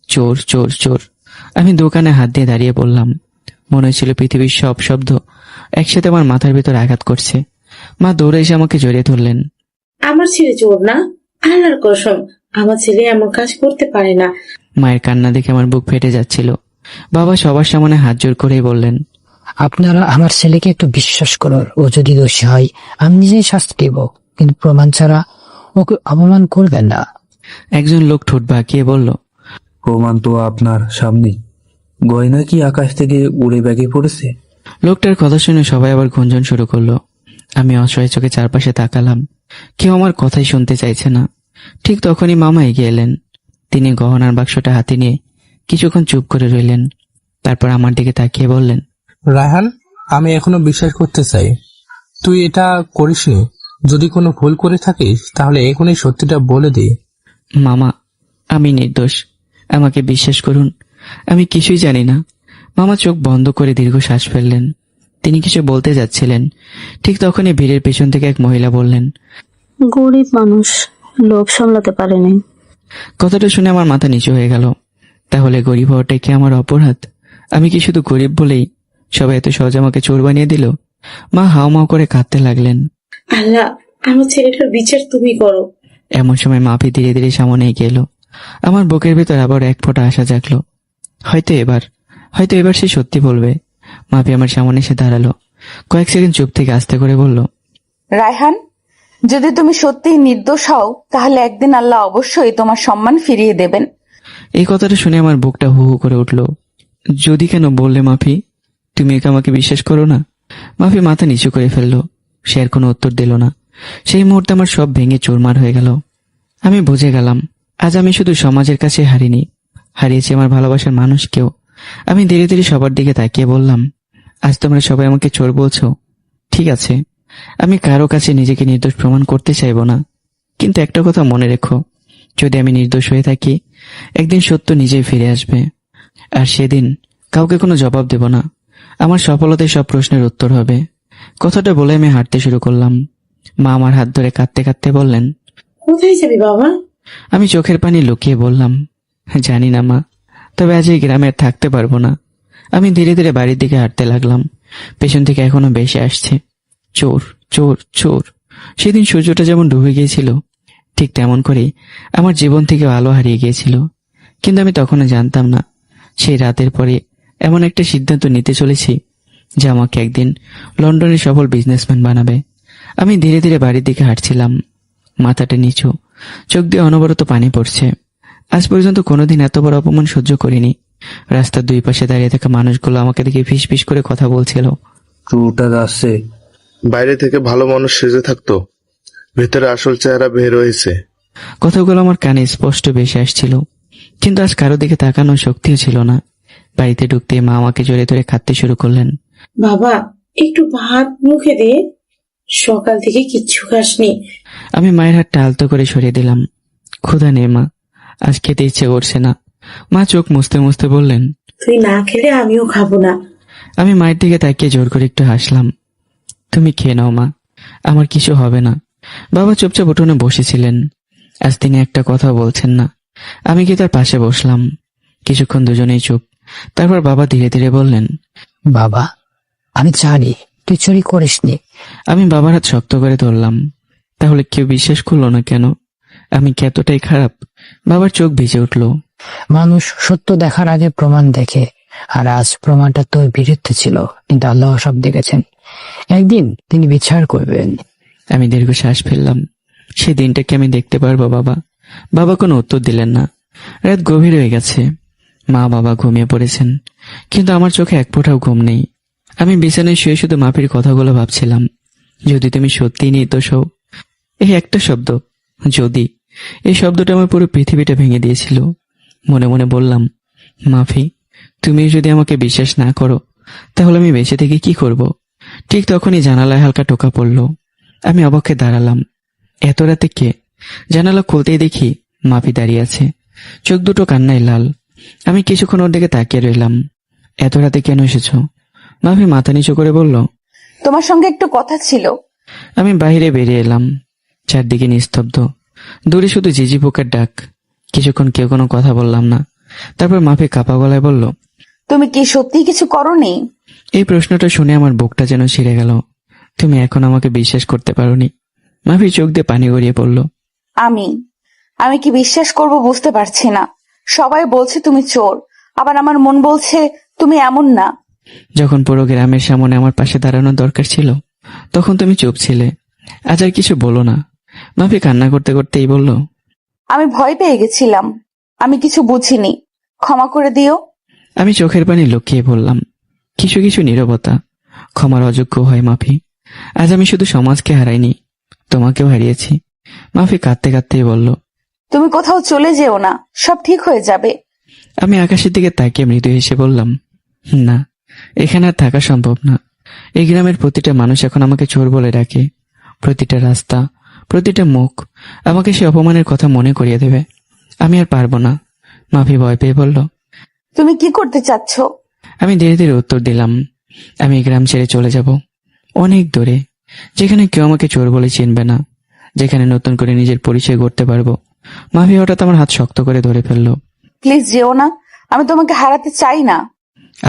S1: চোর চোর চোর। আমি দোকানে হাত দিয়ে দাঁড়িয়ে পড়লাম। মনে হচ্ছিল পৃথিবীর সব শব্দ একসাথে আমার মাথার ভিতর আঘাত করছে। মা দৌড়ে এসে আমাকে জড়িয়ে ধরলেন।
S4: আমার ছেলে চোর না, আল্লাহর কসম আমার ছেলে এমন কাজ করতে পারে না।
S1: মায়ের কান্না দেখে আমার বুক ফেটে যাচ্ছিল। বাবা সবার সামনে হাত জোর করেই বললেন,
S5: আপনারা আমার ছেলেকে একটু বিশ্বাস করুন, ও যদি দোষী হয় আমি নিজেই শাস্তি দেব, কিন্তু প্রমাণ ছাড়া ওকে অপমান করবেন না।
S1: একজন লোক ঠোঁট বাঁকিয়ে বলল,
S11: প্রমাণ তো আপনার সামনেই। গয়না কি আকাশ থেকে উড়ে ব্যাগে পড়েছে?
S1: লোকটার কথা শুনে সবাই আবার গুঞ্জন শুরু করলো। আমি অসহায় চোখে চারপাশে তাকালাম, কেউ আমার কথাই শুনতে চাইছে না। ঠিক তখনই মামা এগিয়ে এলেন। তিনি গহনার বাক্সটা হাতে নিয়ে কিছুক্ষণ চুপ করে রইলেন, তারপর আমার দিকে তাকিয়ে বললেন,
S8: রায়হান, আমি এখনো বিশ্বাস করতে চাই তুই এটা করিসনি। যদি কোনো ভুল করে থাকিস তাহলে এখনই সত্যিটা বলে দে।
S1: মামা, আমি নির্দোষ, আমাকে বিশ্বাস করুন, আমি কিছুই জানি না। মামা চোখ বন্ধ করে দীর্ঘ শ্বাস ফেললেন। তিনি কিছু বলতে যাচ্ছিলেন, ঠিক তখনই ভিড়ের পেছন থেকে এক মহিলা বললেন,
S7: গরিব মানুষ, লোভ সামলাতে পারেনি।
S1: কথাটা শুনে আমার মাথা নিচু হয়ে গেল। তাহলে গরিব হওয়াটাই কি আমার অপরাধ? আমি কি শুধু গরিব বলেই সবাই এত সহজে আমাকে চোর বানিয়ে দিল? মা হাউমাউ করে কাঁদতে লাগলেন।
S4: আল্লাহ, আমার ছেলেটার বিচার তুমি করো।
S1: এমন সময় মাফি ধীরে ধীরে সামনে এগিয়ে এলো। আমার বুকের ভেতর আবার এক ফোঁটা আশা জাগলো। হয়তো এবার সে সত্যি বলবে। মাফি আমার সামনে এসে দাঁড়ালো। কয়েক সেকেন্ড চুপ থেকে আস্তে করে বলল,
S6: রায়হান, যদি তুমি সত্যিই নির্দোষ হও তাহলে একদিন আল্লাহ অবশ্যই তোমার সম্মান ফিরিয়ে দেবেন।
S1: এই কথাটা শুনে আমার বুকটা হু হু করে উঠল। যদি কেন বললে মাফি? তুমি কি আমাকে বিশ্বাস করো না? মাফি মাথা নিচু করে ফেললো। সে আর কোনো উত্তর দিল না। সেই মুহূর্তে আমার সব ভেঙে চুরমার হয়ে গেল। আমি বুঝে গেলাম, আজ আমি শুধু সমাজের কাছে হারিনি, হারিয়েছি আমার ভালোবাসার মানুষকেও। আমি ধীরে ধীরে সবার দিকে তাকিয়ে বললাম, আজ তোমরা সবাই আমাকে চোর বলছো, ঠিক আছে, আমি কারো কাছে নিজেকে নির্দোষ প্রমাণ করতে চাইব না। কিন্তু একটা কথা মনে রেখো, যদি আমি নির্দোষ হয়ে থাকি, একদিন সত্য নিজেই ফিরে আসবে। আর সেদিন কাউকে কোনো জবাব দেব না। আমার সফলতায় সব প্রশ্নের উত্তর হবে। কথাটা বলে আমি হাঁটতে শুরু করলাম। মা আমার হাত ধরে কাঁদতে কাঁদতে বললেন,
S4: কোথায় যাবি বাবা?
S1: আমি চোখের পানি লুকিয়ে বললাম, জানি না মা, তবে আজ এই গ্রামে আর থাকতে পারবো না। আমি ধীরে ধীরে বাড়ির দিকে হাঁটতে লাগলাম। পেছন থেকে এখনো বেশি আসছে, চোর চোর চোর। সেদিন সূর্যটা যেমন ডুবে গিয়েছিল, ঠিক তেমন করেই আমার জীবন থেকে আলো হারিয়ে গিয়েছিল। কিন্তু আমি তখনও জানতাম না, সেই রাতের পরে এমন একটা সিদ্ধান্ত নিতে চলেছি যা আমাকে একদিন লন্ডনের সফল বিজনেসম্যান বানাবে। আমি ধীরে ধীরে বাড়ির দিকে হাঁটছিলাম, মাথাটা নিচু, চোখ দিয়ে অনবরত পানি পড়ছে। আজ পর্যন্ত কোনোদিন এত বড় অপমান সহ্য করিনি। রাস্তার দুই পাশে দাঁড়িয়ে থাকা মানুষগুলো আমাকে দেখে ফিস ফিস করে কথা বলছিল।
S11: চোরটা যাচ্ছে।
S10: বাইরে থেকে ভালো মানুষ সেজে থাকতো, ভেতরে আসল চেহারা বের হয়েছে।
S1: কথাগুলো আমার কানে স্পষ্ট ভেসে আসছিল, কিন্তু আজ কারো দিকে তাকানোর শক্তিও ছিল না। বাড়িতে ঢুকতে মা আমাকে জড়িয়ে ধরে কাঁদতে শুরু করলেন।
S4: বাবা, একটু ভাত মুখে দে, সকাল থেকে কিচ্ছু খাসনি।
S1: আমি মায়ের হাতটা আলতো করে সরিয়ে দিলাম। ক্ষুধা নেই মা, আজ খেতে ইচ্ছে করছে না। মা চোখ মুছতে মুছতে বললেন,
S4: তুই না খেলে আমিও খাবো না।
S1: আমি মায়ের দিকে তাকিয়ে জোর করে একটু হাসলাম। তুমি খেয়ে নাও মা, আমার কিছু হবে না। বাবা চুপচাপ উঠোনে বসেছিলেন। আজ তিনি একটা কথা বলছেন না। আমি কি তার পাশে বসলাম। কিছুক্ষণ দুজনেই চুপ। তারপর বাবা ধীরে ধীরে বললেন,
S5: বাবা, আমি জানি তুই চুরি করিসনি।
S1: আমি বাবার হাত শক্ত করে ধরলাম। তাহলে কেউ বিশ্বাস করলো না কেন? আমি কি এতটাই খারাপ? বাবার চোখ ভিজে উঠল।
S5: মানুষ সত্য দেখার আগে প্রমাণ দেখে, আর আজ প্রমাণটা তোর বিরুদ্ধে ছিল, কিন্তু আল্লাহ সব দেখেছেন। একদিন তিনি বিচার করবেন।
S1: আমি দীর্ঘ শ্বাস ফেললাম। সেই দিনটাকে আমি দেখতে পারবো বাবা? বাবা কোনো উত্তর দিলেন না। রাত গভীর হয়ে গেছে। মা বাবা ঘুমিয়ে পড়েছেন, কিন্তু আমার চোখে এক ফোঁটাও ঘুম নেই। আমি বিছানায় শুয়ে শুধু মাফির কথাগুলো ভাবছিলাম। যদি তুমি সত্যিই নির্দোষ হও, এই একটা শব্দ যদি, এই শব্দটা আমার পুরো পৃথিবীটা ভেঙে দিয়েছিল। মনে মনে বললাম, মাফি, তুমি যদি আমাকে বিশ্বাস না করো তাহলে আমি বেঁচে থেকে কি করব? ঠিক তখনই জানালায় হালকা টোকা পড়ল। আমি অবাক হয়ে দাঁড়ালাম। এত রাতে কে? জানালা খুলতেই দেখি মাফি দাঁড়িয়ে আছে, চোখ দুটো কান্নায় লাল। আমি কিছুক্ষণ ওর দিকে তাকিয়ে রইলাম। এত রাতে কেন এসেছ? মাফি মাথা নিচু করে বলল,
S6: তোমার সঙ্গে একটু কথা ছিল।
S1: আমি বাইরে বেরিয়ে এলাম। চারদিকে নিস্তব্ধ, দূরে শুধু ঝিঝি পোকার ডাক। কিছুক্ষণ কেউ কোনো কথা বললাম না। তারপর মাফি কাঁপা গলায় বলল,
S6: তুমি কি সত্যি কিছু করোনি?
S1: এই প্রশ্নটা শুনে আমার বুকটা যেন ছিঁড়ে গেল। তুমি এখন আমাকে বিশ্বাস করতে পারোনি? মাফি চোখ দিয়ে পানি গড়িয়ে পড়ল।
S6: আমি কি বিশ্বাস করব বুঝতে পারছি না। সবাই বলছে তুমি চোর, আবার আমার মন বলছে তুমি এমন না।
S1: যখন পুরো গ্রামের সামনে আমার পাশে দাঁড়ানোর দরকার ছিল, তখন তুমি চুপ ছিলে। আজ আর কিছু বলো না। মাফি কান্না করতে করতেই বলল,
S6: আমি ভয় পেয়ে গেছিলাম, আমি কিছু বুঝিনি, ক্ষমা করে দিও।
S1: আমি চোখের পানি লুকিয়ে বললাম, কিছু কিছু নীরবতা ক্ষমার অযোগ্য হয় মাফি। আজ আমি শুধু সমাজকে হারাইনি, তোমাকেও হারিয়েছি। মাফি কাঁদতে কাঁদতেই বলল,
S6: তুমি কোথাও চলে যেও না, সব ঠিক হয়ে যাবে।
S1: আমি আকাশের দিকে তাকিয়ে মৃদু হেসে বললাম, না, এখানে আর থাকা সম্ভব না। এই গ্রামের প্রতিটা মানুষ এখন আমাকে চোর বলে ডাকে। প্রতিটা রাস্তা, প্রতিটা মুখ আমাকে সে অপমানের কথা মনে করিয়ে দেবে। আমি আর পারবো না। মাফি ভয় পেয়ে বলল,
S6: তুমি কি করতে চাচ্ছ?
S1: আমি ধীরে ধীরে উত্তর দিলাম, আমি এই গ্রাম ছেড়ে চলে যাব, অনেক দূরে, যেখানে কেউ আমাকে চোর বলে চিনবে না, যেখানে নতুন করে নিজের পরিচয় গড়তে পারবো। মাফি হঠাৎ আমার হাত শক্ত করে ধরে ফেললো।
S6: প্লিজ যেও না, আমি তোমাকে হারাতে চাই না।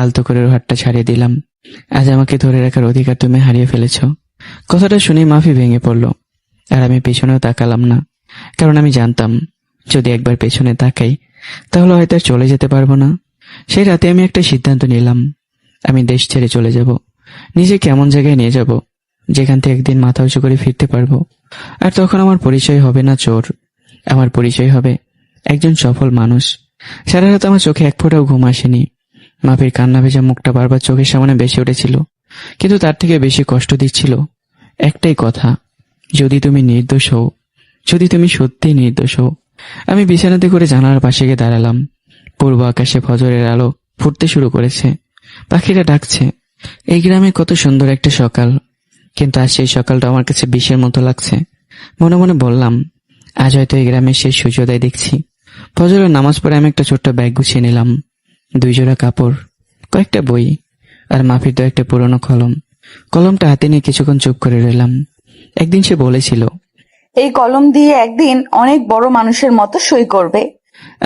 S1: আলতো করে ওর হাতটা ছাড়িয়ে দিলাম। আজ আমাকে ধরে রাখার অধিকার তুমি হারিয়ে ফেলেছ। কথাটা শুনে মাফি ভেঙে পড়ল। আর আমি পেছনেও তাকালাম না, কারণ আমি জানতাম যদি একবার পেছনে তাকাই তাহলে হয়তো আর চলে যেতে পারবো না। সেই রাতে আমি একটা সিদ্ধান্ত নিলাম, আমি দেশ ছেড়ে চলে যাব, নিজেকে এমন জায়গায় নিয়ে যাব যেখান থেকে একদিন মাথা উঁচু করে ফিরতে পারবো। আর তখন আমার পরিচয় হবে না চোর, আমার পরিচয় হবে একজন সফল মানুষ। সারা রাত আমার চোখে এক ফোঁটাও ঘুম আসেনি। মাফির কান্না ভেজা মুখটা বারবার চোখের সামনে বেশি উঠেছিল, কিন্তু তার থেকে বেশি কষ্ট দিচ্ছিল একটাই কথা, যদি তুমি নির্দোষ হও, যদি তুমি সত্যিই নির্দোষ হও। আমি বিছানাতে করে জানালার পাশে গিয়ে দাঁড়ালাম। পূর্ব আকাশে ফজরের আলো ফুটতে শুরু করেছে, পাখিরা ডাকছে। এই গ্রামে কত সুন্দর একটা সকাল, কিন্তু আজ সেই সকালটা আমার কাছে বিষের মতো লাগছে। মনে মনে বললাম, আজ হয়তো এই গ্রামের শেষ সূর্যোদয় দেখছি। ফজরের নামাজ পড়ে আমি একটা ছোট্ট ব্যাগ গুছিয়ে নিলাম, 2 জোড়া কাপড়, কয়েকটা বই আর মাফির তো একটা পুরনো কলম। কলমটা হাতে নিয়ে কিছুক্ষণ চুপ করে রইলাম। একদিন সে বলেছিল,
S6: এই কলম দিয়ে একদিন অনেক বড় মানুষের মতো সই করবে।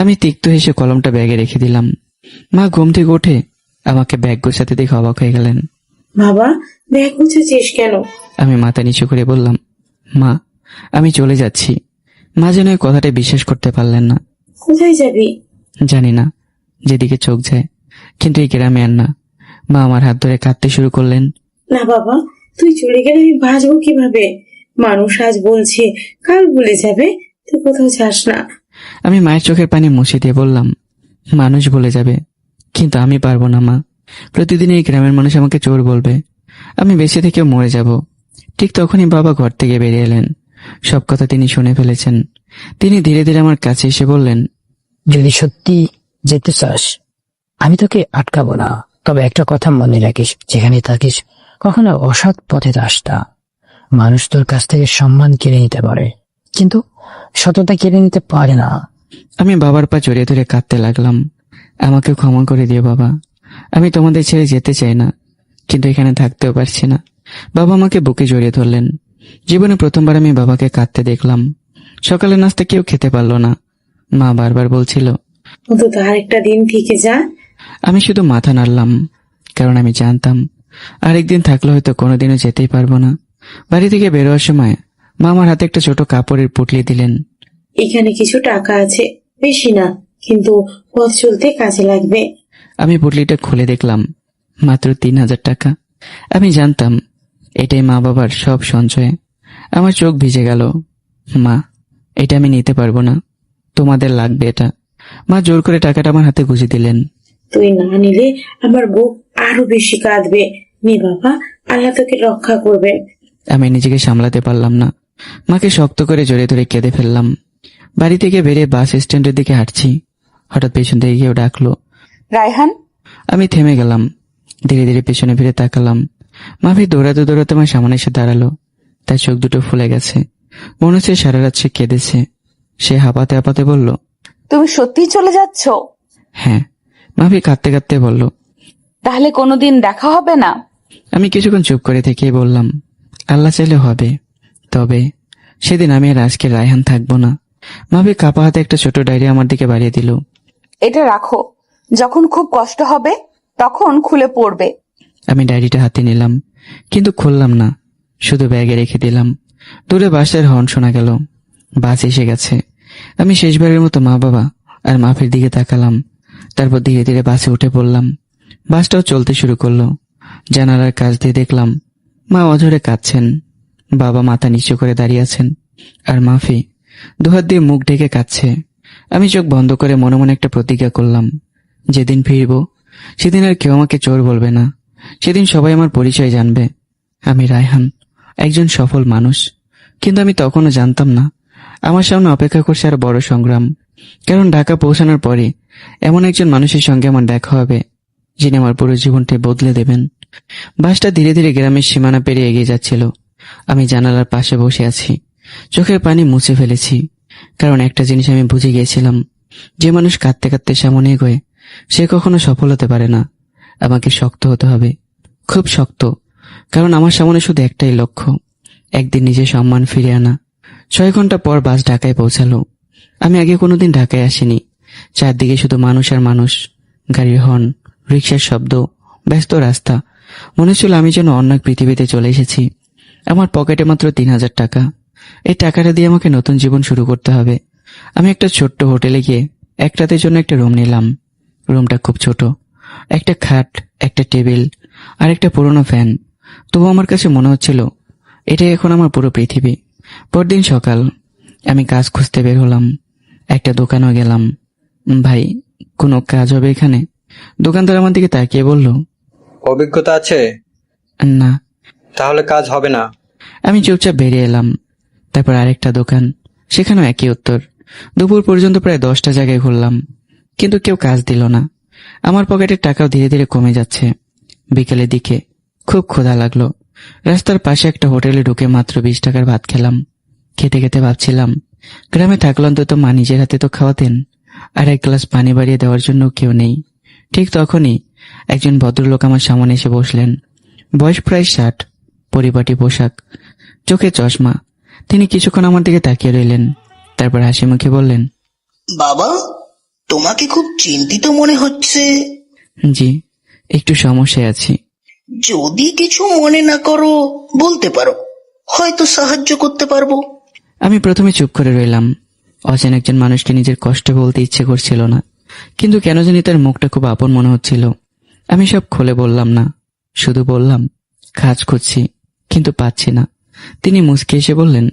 S1: আমি তিক্ত হেসে কলমটা ব্যাগে রেখে দিলাম। মা ঘুম থেকে উঠে আমাকে ব্যাগ গোছাতে দেখে অবাক হয়ে গেলেন।
S4: বাবা, ব্যাগ গুছেছিস কেন?
S1: আমি মাথা নিচু করে বললাম, মা, আমি চলে যাচ্ছি। মা যেন এই কথাটা বিশ্বাস করতে পারলেন না।
S4: কোথায় যাবি?
S1: জানি না, যেদিকে চোখ যায়, কিন্তু এই গ্রামে আর না। মা আমার হাত ধরে কাঁদতে শুরু করলেন।
S4: না বাবা, তুই চলে গেলে আমি বাঁচবো কিভাবে? মানুষ আজ বলছে, কাল ভুলে যাবে, তুই কোথাও যাস না।
S1: আমি মায়ের চোখের পানি মুছে দিয়ে বললাম, মানুষ ভুলে যাবে, কিন্তু আমি পারবো না মা। প্রতিদিন এই গ্রামের মানুষ আমাকে চোর বলবে, আমি বেঁচে থেকেও মরে যাব। ঠিক তখনই বাবা ঘর থেকে বেরিয়ে এলেন। সব কথা তিনি শুনে ফেলেছেন। তিনি ধীরে ধীরে আমার কাছে এসে বললেন,
S5: যদি সত্যি যেতে চাস আমি তোকে আটকাবো না, তবে একটা কথা মনে রাখিস, যেখানে থাকিস কখনো অসৎ পথে যাস না। মানুষ তোর কাছ থেকে সম্মান কেড়ে নিতে পারে, কিন্তু সততা কেড়ে নিতে পারে না।
S1: আমি বাবার পা জড়িয়ে ধরে কাঁদতে লাগলাম। আমাকে ক্ষমা করে দিও বাবা, আমি তোমাদের ছেড়ে যেতে চাই না, কিন্তু এখানে থাকতেও পারছি না। বাবা আমাকে বুকে জড়িয়ে ধরলেন। জীবনে প্রথমবার আমি বাবাকে কাঁদতে দেখলাম। সকালে নাস্তা কেউ খেতে পারলো না। মা বারবার বলছিল,
S4: অন্তত আরেকটা দিন থেকে যা।
S1: আমি শুধু মাথা নাড়লাম, কারণ আমি জানতাম আরেকদিন থাকলে হয়তো কোনোদিনও যেতেই পারবো না। বাড়ি থেকে বেরোয়ার সময় মা আমার হাতে একটা ছোট কাপড়ের পুটলি দিলেন।
S4: এখানে কিছু টাকা আছে, বেশি না, কিন্তু পথ চলতে কাজে লাগবে।
S1: আমি পুটলিটা খুলে দেখলাম মাত্র 3,000 টাকা। আমি জানতাম এটাই মা বাবার সব সঞ্চয়। আমার চোখ ভিজে গেল। মা, এটা আমি নিতে পারবো না, তোমাদের লাগবে এটা। মা জোর করে টাকাটা আমার হাতে গুঁজে দিলেন।
S4: তুই না নিলে আমার বুক আরো বেশি কাঁদবে। নে বাবা, আল্লাহ তোকে রক্ষা করবে।
S1: আমি নিজেকে সামলাতে পারলাম না, মাকে শক্ত করে জড়িয়ে ধরে কেঁদে ফেললাম। বাড়ি থেকে বেরিয়ে বাস স্ট্যান্ডের দিকে হাঁটছি, হঠাৎ পেছন থেকে কেউ ডাকলো,
S6: রায়হান।
S1: আমি থেমে গেলাম। ধীরে ধীরে পেছনে ফিরে তাকালাম। মাফি দৌড়াতে দৌড়াতে আমার সামনে এসে দাঁড়ালো। তার চোখ দুটো ফুলে গেছে, মনে হচ্ছে সারা রাত সে কেঁদেছে। সে হাঁপাতে হাঁপাতে বলল,
S6: তুমি সত্যিই চলে যাচ্ছ?
S1: হ্যাঁ। মাফি কাঁদতে কাঁদতে বলল,
S6: তাহলে কোনোদিন দেখা হবে না?
S1: আমি কিছুক্ষণ চুপ করে থেকে বললাম, আল্লাহ চাইলে হবে, তবে সেদিন আমি আর আজকে রায়হান থাকবো না। মাফি কাপা হাতে একটা ছোট ডায়েরি আমার দিকে বাড়িয়ে দিল।
S6: এটা রাখো, যখন খুব কষ্ট হবে তখন খুলে পড়বে।
S1: আমি ডায়েরিটা হাতে নিলাম, কিন্তু খুললাম না, শুধু ব্যাগে রেখে দিলাম। দূরে বাসের হর্ন শোনা গেল, বাস এসে গেছে। আমি শেষবারের মতো মা বাবা আর মাফির দিকে তাকালাম, তারপর ধীরে ধীরে বাসে উঠে পড়লাম। বাসটাও চলতে শুরু করলো। জানালার কাছ দিয়ে দেখলাম মা অঝরে কাঁদছেন, বাবা মাথা নিচু করে দাঁড়িয়ে আছেন, আর মাফি দুহাত দিয়ে মুখ ঢেকে কাঁদছে। আমি চোখ বন্ধ করে মনে মনে একটা প্রতিজ্ঞা করলাম, যেদিন ফিরবো সেদিন আর কেউ আমাকে চোর বলবে না, সেদিন সবাই আমার পরিচয় জানবে। আমি রায়হান, একজন সফল মানুষ। কিন্তু আমি তখনও জানতাম না আমার সামনে অপেক্ষা করছে আর বড় সংগ্রাম। কারণ ঢাকা পৌঁছানোর পরে এমন একজন মানুষের সঙ্গে আমার দেখা হবে যিনি আমার পুরো জীবনটা বদলে দেবেন। বাসটা ধীরে ধীরে গ্রামের সীমানা পেরিয়ে এগিয়ে যাচ্ছিল। আমি জানালার পাশে বসে আছি, চোখের পানি মুছে ফেলেছি। কারণ একটা জিনিস আমি বুঝে গিয়েছিলাম, যে মানুষ কাঁদতে কাঁদতে সামনে এগোয় সে কখনো সফল হতে পারে না। আমাকে শক্ত হতে হবে, খুব শক্ত। কারণ আমার সামনে শুধু একটাই লক্ষ্য, একদিন নিজের সম্মান ফিরে আনা। 6 ঘন্টা পর বাস ঢাকায় পৌঁছালো। আমি আগে কোনোদিন ঢাকায় আসিনি। চারদিকে শুধু মানুষ আর মানুষ, গাড়ির হর্ন, রিক্সার শব্দ, ব্যস্ত রাস্তা। মনে হচ্ছিল আমি যেন অন্য এক পৃথিবীতে চলে এসেছি। আমার পকেটে মাত্র 3,000 টাকা। এই টাকাটা দিয়ে আমাকে নতুন জীবন শুরু করতে হবে। আমি একটা ছোট্ট হোটেলে গিয়ে এক রাতের জন্য একটা রুম নিলাম। রুমটা খুব ছোট, একটা খাট, একটা টেবিল আর একটা পুরোনো ফ্যান। তবু আমার কাছে মনে হচ্ছিল এটাই এখন আমার পুরো পৃথিবী। পরদিন সকাল আমি কাজ খুঁজতে বের হলাম। একটা দোকানেও গেলাম। ভাই, কোনো কাজ হবে এখানে? দোকানদার আমার দিকে তাকিয়ে বলল,
S3: অভিজ্ঞতা আছে?
S1: না।
S3: তাহলে কাজ হবে না।
S1: আমি চুপচাপ বেরিয়ে এলাম। তারপর আরেকটা দোকান, সেখানেও একই উত্তর। দুপুর পর্যন্ত প্রায় 10টা জায়গায় ঘুরলাম, কিন্তু কেউ কাজ দিল না। আমার পকেটের টাকাও ধীরে ধীরে কমে যাচ্ছে। বিকেলের দিকে খুব ক্ষুধা লাগলো। রাস্তার পাশে একটা হোটেলে ঢুকে মাত্র 20 টাকার ভাত খেলাম। খেতে খেতে ভাবছিলাম, গ্রামে থাকলে অন্তত মা নিজের হাতে তো খাওয়াতেন, আর এক গ্লাস পানি বাড়িয়ে দেওয়ার জন্য কেউ নেই। ঠিক তখনই একজন ভদ্রলোক আমার সামনে এসে বসলেন। বয়স প্রায় 60, পরিপাটি পোশাক, চোখে চশমা। তিনি কিছুক্ষণ আমার দিকে তাকিয়ে রইলেন, তারপর হাসি মুখে বললেন,
S12: বাবা, তোমাকে খুব চিন্তিত মনে হচ্ছে।
S1: জি, একটু সমস্যায় আছি।
S12: যদি কিছু মনে না করো বলতে পারো, হয়তো সাহায্য করতে পারবো।
S1: আমি প্রথমে চুপ করে রইলাম। অচেনা একজন মানুষকে নিজের কষ্ট বলতে ইচ্ছে করছিল না, কিন্তু কেন জানি তার মুখটা খুব আপন মনে হচ্ছিল। আমি সব খুলে বললাম না, শুধু বললাম কাজ খুঁজছি, কিন্তু পাচ্ছি না। তিনি মুচকি এসে বললেন,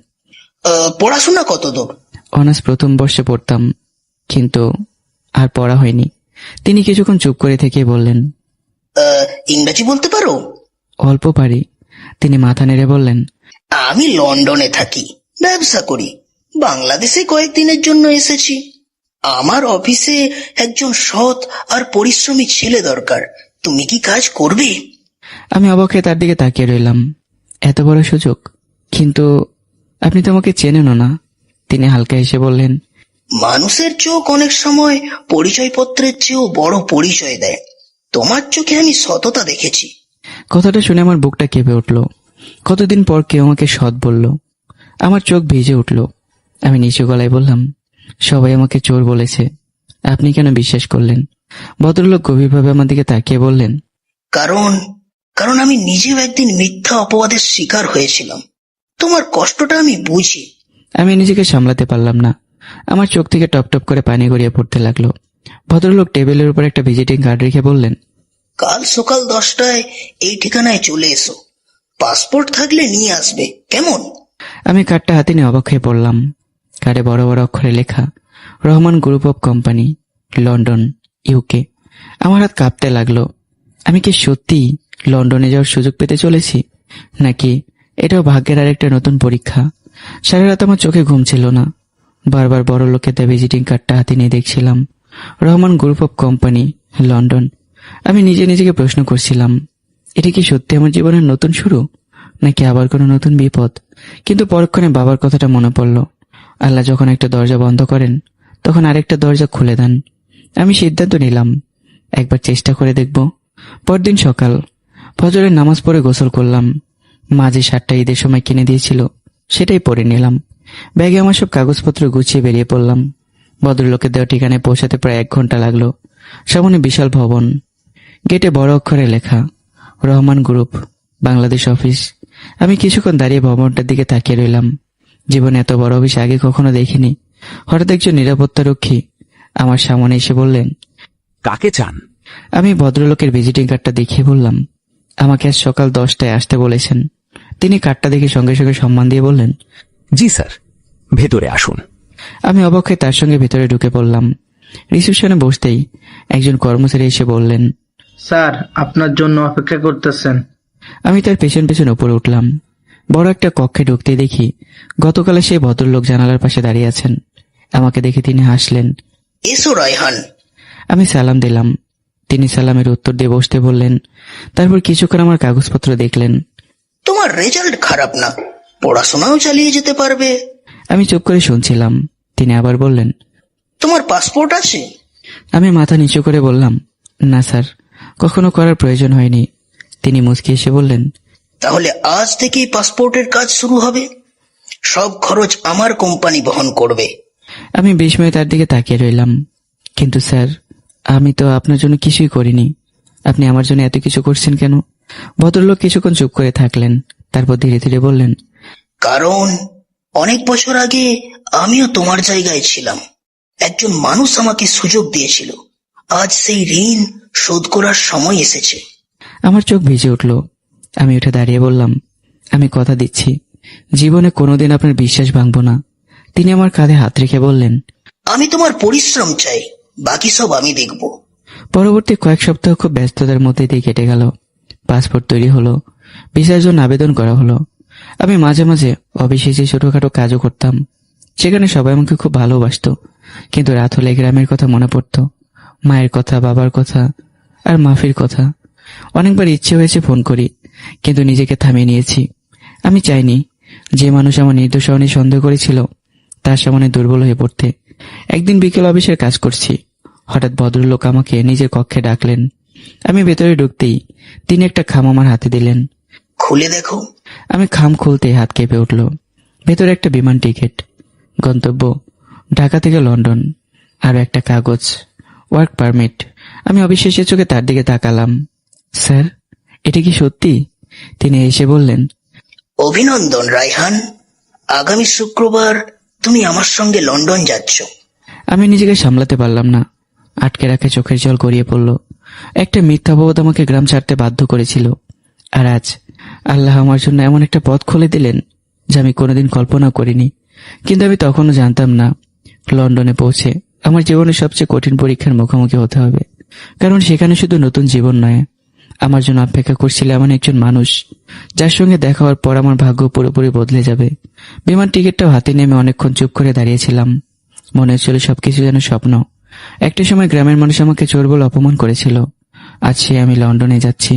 S12: পড়াশোনা কতদূর?
S1: অনার্স প্রথম বর্ষে পড়তাম, কিন্তু আর পড়া হয়নি। তিনি কিছুক্ষণ চুপ করে থেকে বললেন,
S12: ইংরেজি বলতে পারো?
S1: অল্প পারি। তিনি মাথা নেড়ে বললেন,
S12: আমি লন্ডনে থাকি, ব্যবসা করি। বাংলাদেশে কয়েকদিনের জন্য এসেছি। আমার অফিসে একজন সৎ আর পরিশ্রমী ছেলে দরকার। তুমি কি কাজ করবে?
S1: আমি অবাক হয়ে তার দিকে তাকিয়ে রইলাম। এত বড় সুযোগ, কিন্তু আপনি তো আমাকে চেনেনও না। তিনি হালকা হেসে বললেন,
S12: মানুষের চোখ অনেক সময় পরিচয়পত্রের চেয়েও বড় পরিচয় দেয়। তোমার চোখে আমি সততা দেখেছি।
S1: কথাটা শুনে আমার বুকটা কেঁপে উঠল। কতদিন পর কেউ আমাকে সৎ বলল। আমার চোখ ভিজে উঠল। আমি নিচু গলায় বললাম, সবাই আমাকে চোর বলেছে, আপনি কেন বিশ্বাস করলেন? ভদ্রলোক গভীরভাবে আমার দিকে তাকিয়ে বললেন,
S12: কারণ আমি নিজেও একদিন মিথ্যা অপবাদের শিকার হয়েছিলাম। তোমার কষ্টটা আমি বুঝি।
S1: আমি নিজেকে সামলাতে পারলাম না। আমার চোখ থেকে টপ টপ করে পানি গড়িয়ে পড়তে লাগলো। ভদ্রলোক টেবিলের উপর একটা ভিজিটিং কার্ড রেখে বললেন,
S12: কাল সকাল 10টায় এই ঠিকানায় চলে এসো। পাসপোর্ট থাকলে নিয়ে আসবে, কেমন?
S1: আমি কার্ডটা হাতে নিয়ে অবাক হয়ে পড়লাম। কার্ডে বড় বড় অক্ষরে লেখা, Rahman group of company, London, UK. আমার হাত কাঁপতে লাগলো। আমি কি সত্যি লন্ডনে যাওয়ার সুযোগ পেতে চলেছি, নাকি এটাও ভাগ্যের আরেকটা নতুন পরীক্ষা? সারা রাত আমার চোখে ঘুম ছিল না। বারবার বড় লোকের দেওয়া ভিজিটিং কার্ডটা হাতে নিয়ে দেখছিলাম, Rahman group of company, London. আমি নিজেকে প্রশ্ন করছিলাম, এটা কি সত্যি আমার জীবনের নতুন শুরু, নাকি আবার কোনো নতুন বিপদ? কিন্তু পরক্ষণে বাবার কথাটা মনে পড়ল। আল্লাহ যখন একটা দরজা বন্ধ করেন, তখন আরেকটা দরজা খুলে দেন। আমি সিদ্ধান্ত নিলাম, একবার চেষ্টা করে দেখব। পরদিন সকাল, ফজরের নামাজ পড়ে গোসল করলাম। মা যে শার্টটা ঈদের সময় কিনে দিয়েছিল, সেটাই পরে নিলাম। ব্যাগে আমার সব কাগজপত্র গুছিয়ে বেরিয়ে পড়লাম। ভদ্রলোকের দেওয়া ঠিকানায় পৌঁছাতে প্রায় 1 ঘন্টা লাগলো। সামনে বিশাল ভবন, গেটে বড় অক্ষরে লেখা, রহমান গ্রুপ, বাংলাদেশ অফিস। আমি কিছুক্ষণ দাঁড়িয়ে ভবনটার দিকে তাকিয়ে রইলাম। জীবনে এত বড় অফিস আগে কখনো দেখিনি। হঠাৎ একজন নিরাপত্তারক্ষী আমার সামনে এসে বললেন,
S13: কাকে চান?
S1: আমি ভদ্রলোকের ভিজিটিং কার্ডটা দেখিয়ে বললাম, আমাকে আজ সকাল 10টায় আসতে বলেছেন। তিনি কার্ডটা দেখে সঙ্গে সঙ্গে সম্মান দিয়ে বললেন,
S13: জি স্যার, ভেতরে আসুন।
S1: আমি অবাক হয়ে তার সঙ্গে ভেতরে ঢুকে পড়লাম। রিসেপশনে বসতেই একজন কর্মচারী এসে বললেন,
S2: স্যার আপনার জন্য অপেক্ষা করতেছেন।
S1: আমি তার পেছন পেছন উপরে উঠলাম। বড় একটা কক্ষে ঢুকতে দেখি গতকালে সেই ভদ্রলোক জানালার পাশে দাঁড়িয়ে আছেন। আমাকে দেখে তিনি হাসলেন।
S12: এসো রায়হান।
S1: আমি সালাম দিলাম। তিনি সালামের উত্তর দিয়ে বসতে বললেন। তারপর কিছুক্ষণ আমার কাগজপত্র দেখলেন।
S12: তোমার রেজাল্ট খারাপ না, পড়াশোনাও চালিয়ে যেতে পারবে।
S1: আমি চুপ করে শুনছিলাম। তিনি আবার বললেন,
S12: তোমার পাসপোর্ট আছে?
S1: আমি মাথা নিচু করে বললাম, না স্যার, কখনো করার প্রয়োজন হয়নি। তিনি মুচকি এসে বললেন,
S12: তাহলে আজ থেকেই পাসপোর্টের কাজ শুরু হবে। সব খরচ আমার কোম্পানি বহন করবে।
S1: আমি বিস্ময়ে তার দিকে তাকিয়ে রইলাম। কিন্তু স্যার, আমি তো আপনার জন্য কিছুই করিনি। আপনি আমার জন্য এত কিছু করছেন কেন? ভদ্রলোক কিছুক্ষণ চুপ করে থাকলেন। তারপর ধীরে ধীরে বললেন,
S12: কারণ অনেক বছর আগে আমিও তোমার জায়গায় ছিলাম। একজন মানুষ আমাকে সুযোগ দিয়েছিল। আজ সেই ঋণ শোধ করার সময় এসেছে।
S1: আমার চোখ ভিজে উঠল। আমি উঠে দাঁড়িয়ে বললাম, আমি কথা দিচ্ছি, জীবনে কোনোদিন আপনার বিশ্বাস ভাঙব না। তিনি আমার কাঁধে হাত রেখে বললেন,
S12: আমি তোমার পরিশ্রম চাই, বাকি সব আমি দেখব।
S1: পরবর্তী কয়েক সপ্তাহ খুব ব্যস্ততার মধ্যে দিয়ে কেটে গেল। পাসপোর্ট তৈরি হলো, ভিসার জন্য আবেদন করা হলো। আমি মাঝে মাঝে অবিশেষে ছোটখাটো কাজও করতাম। সেখানে সবাই আমাকে খুব ভালোবাসতো। কিন্তু রাত হলে গ্রামের কথা মনে পড়তো, মায়ের কথা, বাবার কথা আর মাফির কথা। অনেকবার ইচ্ছে হয়েছে ফোন করি, কিন্তু নিজেকে থামিয়ে নিয়েছি। আমি চাইনি যে মানুষ আমার নির্দোষ নিয়ে সন্দেহ করেছিল তার সামনে দুর্বল হয়ে পড়তে। একদিন বিকেল অফিসের কাজ করছি, হঠাৎ ভদ্রলোক আমাকে নিজের কক্ষে ডাকলেন। আমি ভেতরে ঢুকতেই তিনি একটা খাম আমার হাতে দিলেন।
S12: খুলে দেখো।
S1: আমি খাম খুলতে হাত কেঁপে উঠল। ভেতরে একটা বিমান টিকিট, গন্তব্য ঢাকা থেকে লন্ডন, আর একটা কাগজ, ওয়ার্ক পারমিট। আমি অবিশ্বাসের চোখে তার দিকে তাকালাম। স্যার, এটা কি সত্যি? তিনি এসে বললেন,
S12: অভিনন্দন রায়হান, আগামী শুক্রবার তুমি আমার সঙ্গে লন্ডন যাচ্ছ।
S1: আমি নিজেকে সামলাতে পারলাম না। আটকে রাখা চোখের জল গড়িয়ে পড়ল। একটা মিথ্যা অপবাদ আমাকে গ্রাম ছাড়তে বাধ্য করেছিল, আর আজ আল্লাহ আমার জন্য এমন একটা পথ খুলে দিলেন যা আমি কোনোদিন কল্পনা করিনি। কিন্তু আমি তখনও জানতাম না, লন্ডনে পৌঁছে আমার জীবনের সবচেয়ে কঠিন পরীক্ষার মুখোমুখি হতে হবে। কারণ সেখানে শুধু নতুন জীবন নয়, আমার জন্য অপেক্ষা করছিল এমন একজন মানুষ যার সঙ্গে দেখা হওয়ার পর আমার ভাগ্য পুরোপুরি বদলে যাবে। বিমান টিকিটটাও হাতে নিয়ে আমি অনেকক্ষণ চুপ করে দাঁড়িয়েছিলাম। মনে হচ্ছিল সবকিছু যেন স্বপ্ন। একটা সময় গ্রামের মানুষ আমাকে চোর বলে অপমান করেছিল, আজ সে আমি লন্ডনে যাচ্ছি।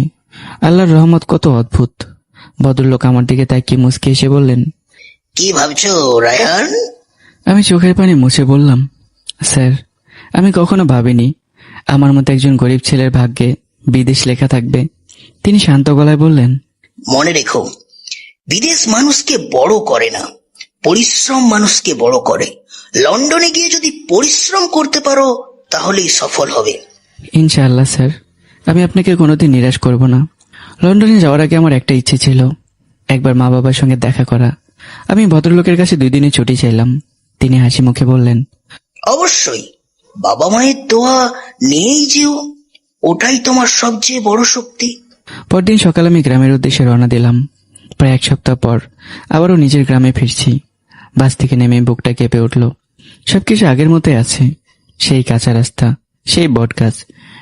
S1: আল্লাহর রহমত কত অদ্ভুত। ভদ্রলোক আমার দিকে তাকিয়ে মুচকি এসে বললেন,
S12: কি ভাবছো রায়হান?
S1: আমি চোখের পানি মুছে বললাম, স্যার, আমি কখনো ভাবিনি আমার মতো একজন গরিব ছেলের ভাগ্যে বিদেশ লেখা থাকবে। তিনি শান্ত গলায় বললেন,
S12: মনে রেখো, বিদেশ মানুষকে বড় করে না, পরিশ্রম মানুষকে বড় করে। লন্ডনে গিয়ে যদি পরিশ্রম করতে পারো তাহলেই সফল হবে।
S1: ইনশাআল্লাহ স্যার, আমি আপনাকে কোনোদিন নিরাশ করব না। লন্ডনে যাওয়ার আগে আমার একটা ইচ্ছে ছিল, একবার মা বাবার সঙ্গে দেখা করা। আমি ভদ্রলোকের কাছে 2 দিনের ছুটি চাইলাম। তিনি হাসি মুখে বললেন,
S12: অবশ্যই, বাবা মায়ের দোয়া নিয়েই যেও, ওটাই তোমার সবচেয়ে বড় শক্তি।
S1: পরদিন সকালে আমি গ্রামের উদ্দেশ্যে রওনা দিলাম। প্রায় 1 সপ্তাহ পর আবারও নিজের গ্রামে ফিরছি। বাস থেকে নেমে বুকটা কেঁপে উঠল। সবকিছু আগের মতোই আছে, সেই কাঁচা রাস্তা, সেই বটগাছ,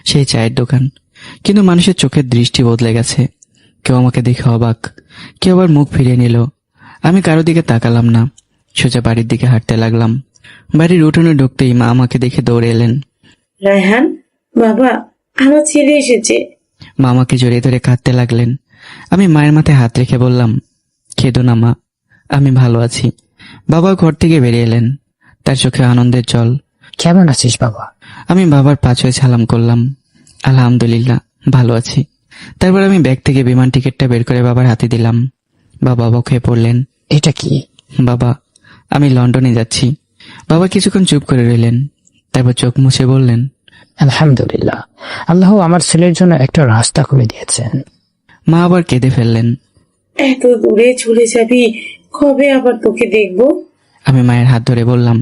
S1: সেই চায়ের দোকান, কিন্তু মানুষের চোখের দৃষ্টি বদলে গেছে। কেউ আমাকে দেখে অবাক, কেউ আবার মুখ ফিরিয়ে নিল। আমি কারো দিকে তাকালাম না, সোজা বাড়ির দিকে হাঁটতে লাগলাম। বাড়ির উঠোনে ঢুকতেই মা আমাকে দেখে দৌড়ে এলেন।
S4: রায়হান, বাবা, আমার ছেলে এসেছে।
S1: মা আমাকে জড়িয়ে ধরে কাঁদতে লাগলেন। আমি মায়ের মাথায় হাত রেখে বললাম, কেঁদো না মা, আমি ভালো আছি। বাবা ঘর থেকে বেরিয়ে এলেন, তার চোখে আনন্দের জল।
S5: কেমন আছিস বাবা?
S1: আমি বাবার পাছয়ে সালাম করলাম। আলহামদুলিল্লাহ, ভালো আছি। তারপর আমি ব্যাগ থেকে বিমান টিকিটটা বের করে বাবার হাতে দিলাম। বাবা অবাক হয়ে পড়লেন।
S5: এটা কি?
S1: বাবা, আমি লন্ডনে যাচ্ছি। বাবা কিছুক্ষণ চুপ করে রইলেন, তারপর চোখ মুছে বললেন,
S5: আলহামদুলিল্লাহ, আল্লাহ আমার ছেলের জন্য একটা রাস্তা খুলে দিয়েছেন।
S1: মা আবার কেঁদে ফেললেন।
S4: এত দূরে চলে যাবি, কবে আবার তোকে দেখবো?
S1: আমি মায়ের হাত ধরে বললাম,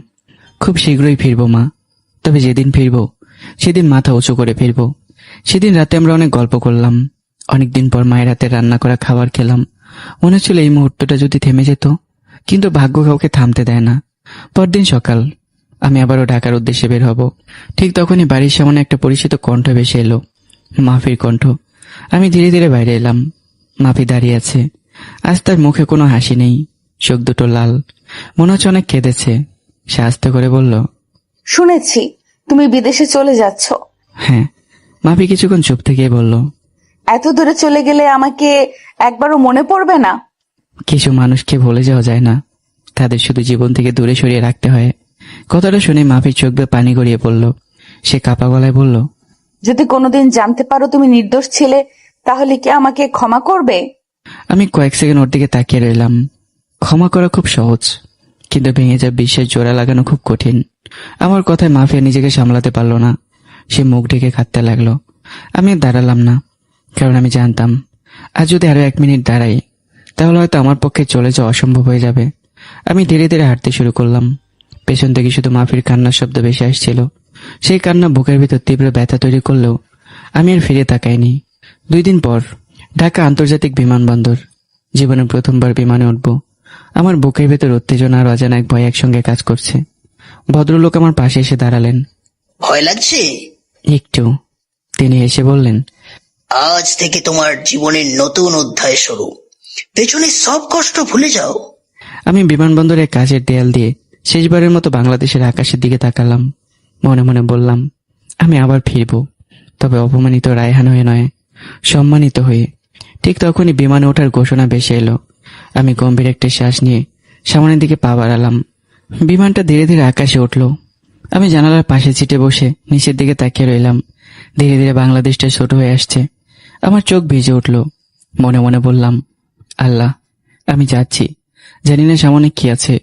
S1: খুব শীঘ্রই ফিরবো মা। তবে যেদিন ফিরবো সেদিন মাথা উঁচু করে ফিরবো। সেদিন রাতে আমরা অনেক গল্প করলাম। অনেকদিন পর মায়ের হাতে রান্না করা খাবার খেলাম। মনে হচ্ছিল এই মুহূর্তটা যদি থেমে যেত, কিন্তু ভাগ্য কাউকে থামতে দেয় না। পরদিন সকাল আমি আবারও ঢাকার উদ্দেশ্যে বের হব। ঠিক তখনই বাড়ির সামনে একটা পরিচিত কণ্ঠ ভেসে এলো, মাফির কণ্ঠ। আমি ধীরে ধীরে বাইরে এলাম। মাফি দাঁড়িয়ে আছে। আজ তার মুখে কোনো হাসি নেই, চোখ দুটো লাল, মনে হচ্ছে অনেক কেঁদেছে। সে আস্তে করে বলল,
S6: শুনেছি তুমি বিদেশে চলে যাচ্ছ।
S1: হ্যাঁ। মাফি কিছুক্ষণ চুপ থেকে বলল,
S6: এত দূরে চলে গেলে আমাকে একবারও মনে পড়বে না?
S1: কিছু মানুষকে ভুলে যাওয়া যায় না, তাদের শুধু জীবন থেকে দূরে সরিয়ে রাখতে হয়। কথাটা শুনে মাফির চোখ দিয়ে পানি গড়িয়ে পড়ল। সে কাঁপা গলায় বলল,
S6: যদি কোনোদিন জানতে পারো তুমি নির্দোষ ছিলে, তাহলে কি আমাকে ক্ষমা করবে?
S1: আমি কয়েক সেকেন্ড ওর দিকে তাকিয়ে রইলাম। ক্ষমা করা খুব সহজ, কিন্তু ভেঙে যা বিশ্বাস জোড়া লাগানো খুব কঠিন। আমার কথায় মাফিয়া নিজেকে সামলাতে পারল না। সে মুখ ঢেকে কাঁদতে লাগলো। আমি আর দাঁড়ালাম না, কারণ আমি জানতাম আজ যদি আরো 1 মিনিট দাঁড়াই তাহলে হয়তো আমার পক্ষে চলে যাওয়া অসম্ভব হয়ে যাবে। আমি ধীরে ধীরে হাঁটতে শুরু করলাম। পেছন থেকে শুধু মাফির কান্নার শব্দ ভেসে আসছিল। সেই কান্না বুকের ভিতর তীব্র ব্যথা তৈরি করলেও আমি আর ফিরে তাকাইনি। 2 দিন পর ঢাকা আন্তর্জাতিক বিমানবন্দর। জীবনে প্রথমবার বিমানে উঠব। আমার বুকের ভেতর উত্তেজনা আর অজানা এক ভয় একসঙ্গে কাজ করছে। ভদ্রলোক আমার পাশে এসে দাঁড়ালেন।
S12: ভয় লাগছে?
S1: একটু। তিনি এসে বললেন,
S12: আজ থেকে তোমার জীবনের নতুন অধ্যায় শুরু। পেছনে সব কষ্ট ভুলে যাও।
S1: আমি বিমানবন্দরের কাছের দেয়াল দিয়ে শেষবারের মতো বাংলাদেশের আকাশের দিকে তাকালাম। মনে মনে বললাম, আমি আবার ফিরব, তবে অপমানিত রায়হান হয়ে নয়, সম্মানিত হয়ে। ঠিক তখনই বিমানে ওঠার ঘোষণা ভেসে এলো। আমি গম্ভীর একটা শ্বাস নিয়ে সামনের দিকে পা বাড়ালাম। বিমানটা ধীরে ধীরে আকাশে উঠল। আমি জানালার পাশে সিটে বসে নিচের দিকে তাকিয়ে রইলাম। ধীরে ধীরে বাংলাদেশটা ছোট হয়ে আসছে। আমার চোখ ভিজে উঠল। মনে মনে বললাম, আল্লাহ, আমি যাচ্ছি, জানি না সামনে কি আছে।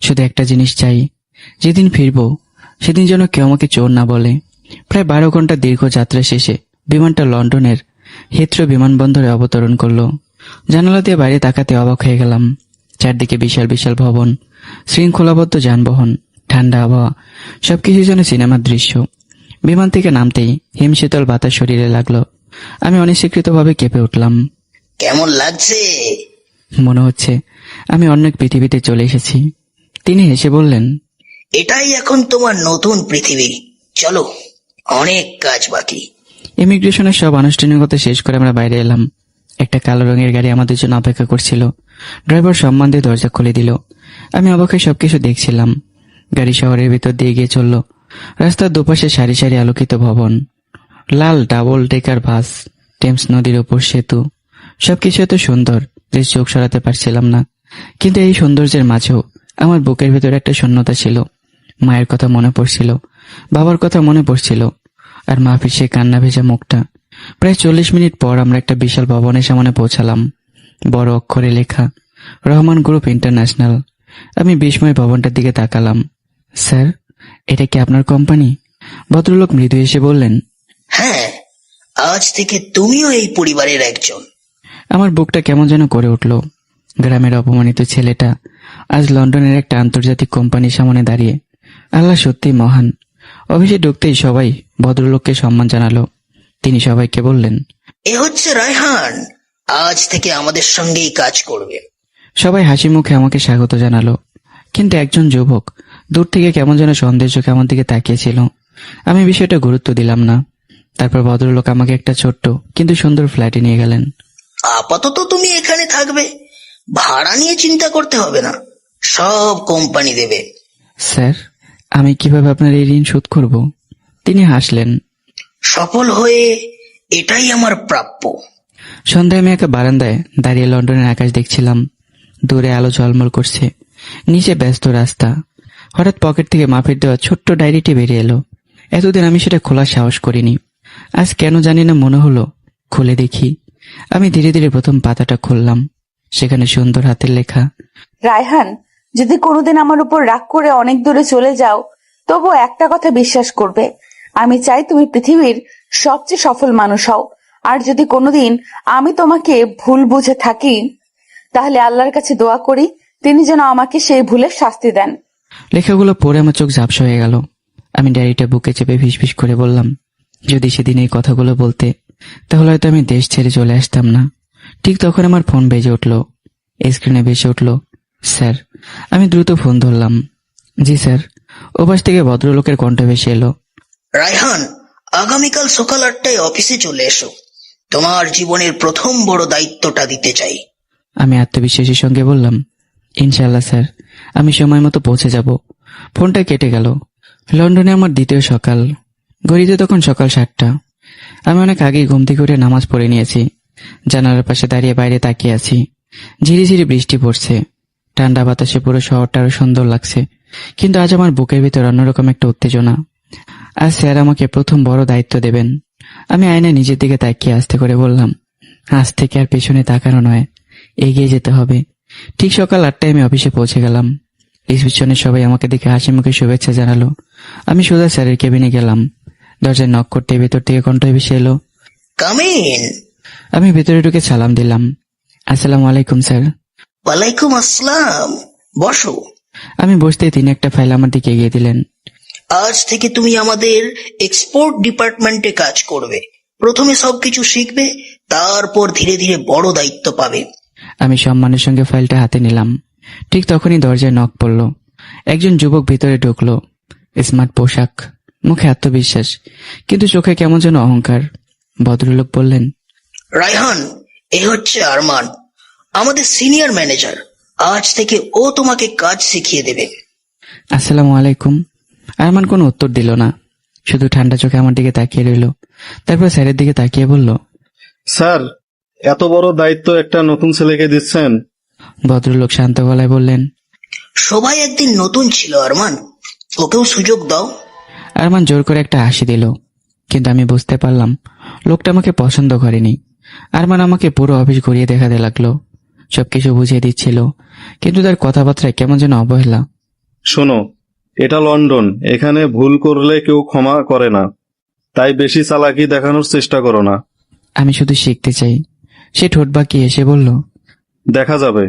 S1: শুধু একটা জিনিস চাই, যেদিন ফিরবো সেদিন যেন কেউ আমাকে চোর না বলে। প্রায় 12 ঘন্টা দীর্ঘ যাত্রা শেষে বিমানটা লন্ডনের হিথ্রো বিমানবন্দরে অবতরণ করলো। জানালা দিয়ে বাইরে তাকাতে অবাক হয়ে গেলাম। চারদিকে বিশাল বিশাল ভবন, শৃঙ্খলাবদ্ধ যানবাহন, ঠান্ডা আবহাওয়া, সবকিছু যেন সিনেমার দৃশ্য। বিমান থেকে নামতেই হিমশীতল বাতাস শরীরে লাগলো। আমি অনিচ্ছাকৃতভাবে কেঁপে উঠলাম।
S12: কেমন লাগছে?
S1: মনে হচ্ছে আমি অন্য এক পৃথিবীতে চলে এসেছি। তিনি হেসে বললেন,
S12: এটাই এখন তোমার নতুন পৃথিবী। চলো, অনেক কাজ বাকি।
S1: ইমিগ্রেশনের সব আনুষ্ঠানিকতা শেষ করে আমরা বাইরে এলাম। একটা কালো রঙের গাড়ি আমাদের জন্য অপেক্ষা করছিল। ড্রাইভার সম্মান দিয়ে দরজা খুলে দিল। আমি অবাক হয়ে সবকিছু দেখছিলাম। গাড়ি শহরের ভিতর দিয়ে গিয়ে চলল। রাস্তার দুপাশে সারি সারি আলোকিত ভবন, লাল ডাবল ডেকার বাস, টেমস নদীর উপর সেতু। সবকিছু এত সুন্দর যে চোখ সরাতে পারছিলাম না। কিন্তু এই সৌন্দর্যের মাঝেও আমার বুকের ভেতরে একটা শূন্যতা ছিল। মায়ের কথা মনে পড়ছিল, বাবার কথা মনে পড়ছিল, আর মাফির সে কান্না ভেজা মুখটা। প্রায় 40 মিনিট পর আমরা একটা বিশাল ভবনের সামনে পৌঁছালাম। বড় অক্ষরে লেখা, রহমান গ্রুপ ইন্টারন্যাশনাল। আমি বিস্ময় ভবনটার দিকে তাকালাম। স্যার, এটা কি আপনার কোম্পানি? ভদ্রলোক মৃদু এসে বললেন,
S12: হ্যাঁ, আজ থেকে তুমিও এই পরিবারের একজন।
S1: আমার বুকটা কেমন যেন করে উঠল। গ্রামের অপমানিত ছেলেটা আজ লন্ডনের একটা আন্তর্জাতিক কোম্পানির সামনে দাঁড়িয়ে। আল্লাহ সত্যি মহান। অফিসে ঢুকতেই সবাই ভদ্রলোককে সম্মান জানালো। তিনি সবাইকে বললেন,
S12: এ হচ্ছে রায়হান, আজ থেকে আমাদের সঙ্গেই কাজ করবে।
S1: সবাই হাসি মুখে আমাকে স্বাগত জানালো। কিন্তু একজন যুবক দূর থেকে কেমন যেন সন্দেহ চোখে আমার দিকে তাকিয়েছিল। আমি বিষয়টা গুরুত্ব দিলাম না। তারপর ভদ্রলোক আমাকে একটা ছোট্ট কিন্তু সুন্দর ফ্ল্যাটে নিয়ে গেলেন।
S12: আপাতত তুমি এখানে থাকবে, ভাড়া নিয়ে চিন্তা করতে হবে না, সব কোম্পানি দেবে।
S1: স্যার, আমি কিভাবে আপনার এই ঋণ শোধ করব? তিনি হাসলেন।
S12: সফল হয়ে এটাই আমার প্রাপ্য।
S1: সন্ধ্যায় আমি একা বারান্দায় দাঁড়িয়ে লন্ডনের আকাশ দেখছিলাম। দূরে আলো ঝলমল করছে, নিচে ব্যস্ত রাস্তা। হঠাৎ পকেট থেকে মাপের দেওয়া ছোট্ট ডায়েরিটি বেরিয়ে এলো। এতদিন আমি সেটা খোলার সাহস করিনি। আজ কেন জানি না মনে হলো খুলে দেখি। আমি ধীরে ধীরে প্রথম পাতাটা খুললাম। সেখানে সুন্দর হাতের লেখা,
S6: রায়হান, যদি কোনোদিন আমার উপর রাগ করে অনেক দূরে চলে যাও, তবু একটা কথা বিশ্বাস করবে, আমি চাই তুমি পৃথিবীর সবচেয়ে সফল মানুষ হও। আর যদি কোনোদিন আমি তোমাকে ভুল বুঝে থাকি, তাহলে আল্লাহর কাছে দোয়া করি তিনি যেন আমাকে সেই ভুলের শাস্তি দেন।
S1: লেখাগুলো পড়ে আমার চোখ ঝাপসা হয়ে গেল। আমি ডায়েরিটা বুকে চেপে ফিসফিস করে বললাম, যদি সেদিন এই কথাগুলো বলতে, তাহলে হয়তো আমি দেশ ছেড়ে চলে আসতাম না। ঠিক তখন আমার ফোন বেজে উঠল। স্ক্রিনে ভেসে উঠল, স্যার। আমি দ্রুত ফোন ধরলাম। জি স্যার। ওপাশ থেকে ভদ্রলোকের কণ্ঠ ভেসে এলো,
S12: রায়হান, আগামীকাল সকাল 8টায় অফিসে চলে এসো, তোমার জীবনের প্রথম বড় দায়িত্বটা দিতে চাই।
S1: আমি আত্মবিশ্বাসের সঙ্গে বললাম, ইনশাআল্লাহ স্যার, আমি সময় মতো পৌঁছে যাব। ফোনটা কেটে গেল। লন্ডনে আমার দ্বিতীয় সকাল। ঘড়িতে তখন সকাল 7টা। আমি অনেক আগেই ঘুম থেকে উঠে নামাজ পড়ে নিয়েছি। জানালার পাশে দাঁড়িয়ে বাইরে তাকিয়ে আছি। ঝিরিঝিরি বৃষ্টি পড়ছে। ঠান্ডা বাতাসে পুরো শহরটা আরো সুন্দর লাগছে। কিন্তু আজ আমার বুকের ভিতর অন্যরকম একটা উত্তেজনা। আজ স্যার আমাকে প্রথম বড় দায়িত্ব দেবেন। আমি আয়নায় নিজের দিকে তাকিয়ে আস্তে করে বললাম, আজ থেকে আর পেছনে তাকানো নয়, এগিয়ে যেতে হবে। ঠিক সকাল 8টায় আমি অফিসে পৌঁছে গেলাম। রিসেপশনে সবাই আমাকে দেখে হাসি মুখে শুভেচ্ছা জানালো। আমি সোজা স্যারের কেবিনে গেলাম। দরজায় নক করতে ভেতর থেকে কণ্ঠ ভেসে এলো,
S12: কাম ইন।
S1: আমি ভেতরে ঢুকে সালাম দিলাম। আসসালামু আলাইকুম স্যার।
S12: ওয়ালাইকুম আসসালাম, বসো।
S1: আমি বসতেই তিনি একটা ফাইল আমার দিকে এগিয়ে দিলেন।
S12: আজ থেকে তুমি আমাদের এক্সপোর্ট ডিপার্টমেন্টে কাজ করবে। প্রথমে সবকিছু শিখবে, তারপর ধীরে ধীরে বড় দায়িত্ব পাবে।
S1: আমি সম্মানের সঙ্গে ফাইলটা হাতে নিলাম। ঠিক তখনই দরজায় নক পড়ল। একজন যুবক ভিতরে ঢুকলো। স্মার্ট পোশাক, মুখে আত্মবিশ্বাস, কিন্তু চোখে কেমন যেন অহংকার। ভদ্রলোক বললেন,
S12: রায়হান, এ হচ্ছে আরমান, আমাদের সিনিয়র ম্যানেজার। আজ থেকে ও তোমাকে কাজ শিখিয়ে দেবে।
S1: আসসালামু আলাইকুম। আরমান কোনো উত্তর দিল না, শুধু ঠান্ডা চোখে আমার দিকে তাকিয়ে রইল। তারপর স্যারের দিকে তাকিয়ে বলল,
S14: স্যার, এত বড় দায়িত্ব একটা নতুন ছেলেকে দিচ্ছেন?
S1: ভদ্রলোক শান্ত গলায় বললেন,
S12: সবাই একদিন নতুন ছিল আরমান, ওকেও সুযোগ দাও।
S1: আরমান জোর করে একটা হাসি দিল, কিন্তু আমি বুঝতে পারলাম লোকটা আমাকে পছন্দ করেনি। আরমান আমাকে পুরো অফিস ঘুরিয়ে দেখাতে লাগলো, সবকিছু বুঝিয়ে দিচ্ছিল, কিন্তু তার কথাবার্তায় কেমন যেন অবহেলা।
S14: শোনো, এটা লন্ডন, এখানে ভুল করলে কেউ ক্ষমা করে না, তাই বেশি চালাকি দেখানোর চেষ্টা করো না।
S1: আমি শুধু শিখতে চাই। সে ঠোঁট বাঁকিয়ে এসে বলল,
S14: দেখা যাবে।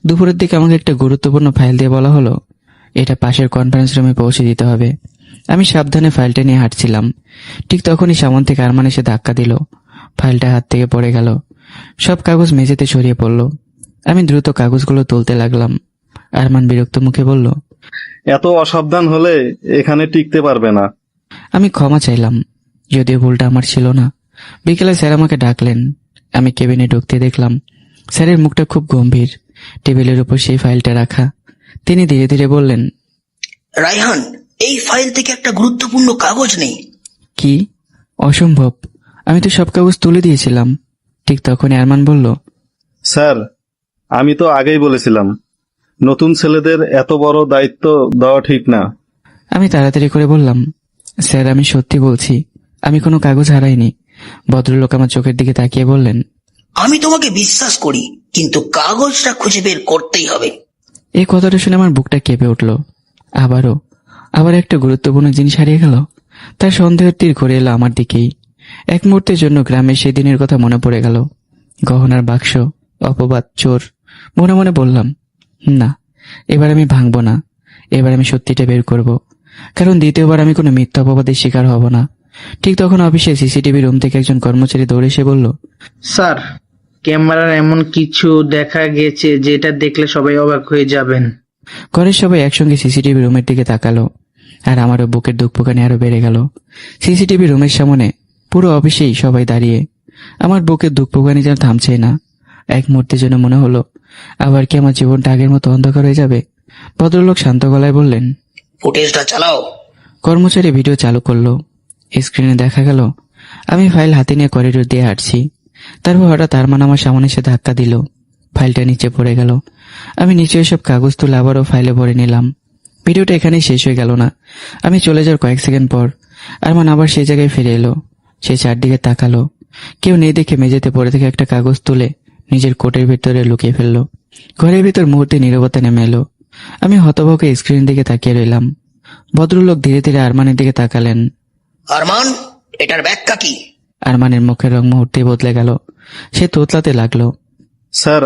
S1: দুপুরের দিকে আমাকে একটা গুরুত্বপূর্ণ ফাইল দিয়ে বলা হলো, এটা পাশের কনফারেন্স রুমে পৌঁছে দিতে হবে। আমি সাবধানে ফাইলটা নিয়ে হাঁটছিলাম। ঠিক তখনই সামন থেকে আরমান এসে ধাক্কা দিল। ফাইলটা হাত থেকে পড়ে গেল। সব কাগজ মেঝেতে ছড়িয়ে পড়ল। আমি দ্রুত কাগজগুলো তুলতে লাগলাম। আরমান বিরক্ত মুখে বলল,
S14: এত অসাবধান হলে এখানে টিকতে পারবে না।
S1: আমি ক্ষমা চাইলাম, যদিও ভুলটা আমার ছিল না। বিকেলে স্যার আমাকে ডাকলেন। আমি কেবিনে ঢুকতে দেখলাম স্যারের মুখটা খুব গম্ভীর। টেবিলের উপর সেই ফাইলটা রাখা। তিনি ধীরে ধীরে বললেন,
S12: রায়হান, এই ফাইল থেকে একটা গুরুত্বপূর্ণ কাগজ নেই।
S1: কি? অসম্ভব, আমি তো সব কাগজ তুলে দিয়েছিলাম। ঠিক তখনই আরমান বলল,
S14: স্যার, আমি তো আগেই বলেছিলাম নতুন ছেলেদের এত বড় দায়িত্ব দেওয়া ঠিক না।
S1: আমি তাড়াতাড়ি করে বললাম, স্যার, আমি সত্যি বলছি, আমি কোনো কাগজ হারাইনি। ভদ্রলোক আমার চোখের দিকে তাকিয়ে বললেন,
S12: আমি তোমাকে বিশ্বাস করি, কিন্তু কাগজটা খুঁজে বের করতেই হবে।
S1: এই কথাটা শুনে আমার বুকটা কেঁপে উঠল। আবার একটা গুরুত্বপূর্ণ জিনিস হারিয়ে গেল। তার সন্দেহের তীর ঘুরে এলো আমার দিকেই। এক মুহূর্তের জন্য গ্রামের সেই দিনের কথা মনে পড়ে গেল। গহনার বাক্স, অপবাদ, চোর। মনে মনে বললাম, না, এবার আমি ভাঙবো না, এবার আমি সত্যিটা বের করব। কারণ দ্বিতীয়বার আমি কোনো মিথ্যা অপবাদের শিকার হব না। ঠিক তখন অফিসে সিসিটিভি রুম থেকে একজন কর্মচারী দৌড়ে এসে বলল,
S2: স্যার, ক্যামেরার এমন কিছু দেখা গেছে যেটা দেখলে সবাই অবাক হয়ে যাবেন।
S1: ঘরের সবাই একসঙ্গে সিসিটিভি রুমের দিকে তাকালো, আর আমারও বুকের ধুকপুকানি আরো বেড়ে গেল। সিসিটিভি রুমের সামনে পুরো অফিসেই সবাই দাঁড়িয়ে। আমার বুকের ধুকপুকানি যেন থামছেই না। এক মুহূর্তের জন্য মনে হলো আবার কি আমার জীবনটা আগের মতো অন্ধকার হয়ে যাবে। ভদ্রলোক শান্ত গলায় বললেন,
S12: ফুটেজটা চালাও।
S1: কর্মচারী ভিডিও চালু করলো। স্ক্রিনে দেখা গেল আমি ফাইল হাতে নিয়ে করিডোর দিয়ে হাঁটছি। তারপর হঠাৎ আরমান আমার সামনে এসে ধাক্কা দিল। ফাইলটা নিচে পড়ে গেল। আমি নিচে এসব কাগজ তুলে আবারও ফাইলে ভরে নিলাম। ভিডিওটা এখানেই শেষ হয়ে গেল না। আমি চলে যাওয়ার কয়েক সেকেন্ড পর আরমান আবার সেই জায়গায় ফিরে এলো। সে চারদিকে তাকালো। কেউ নেই দেখে মেঝেতে পড়ে থেকে একটা কাগজ তুলে নিজের কোটের ভিতরে লুকিয়ে ফেললো। ঘরের ভিতর মুহূর্তে নীরবতা নেমে এলো। আমি হতভম্ব স্ক্রিনের দিকে তাকিয়ে রইলাম। ভদ্রলোক ধীরে ধীরে আরমানের দিকে তাকালেন।
S12: আরমান, এটার ব্যাখ্যা কি?
S1: আরমানের মুখের রং মুহূর্তেই বদলে গেল। সে তোতলাতে লাগলো।
S14: স্যার,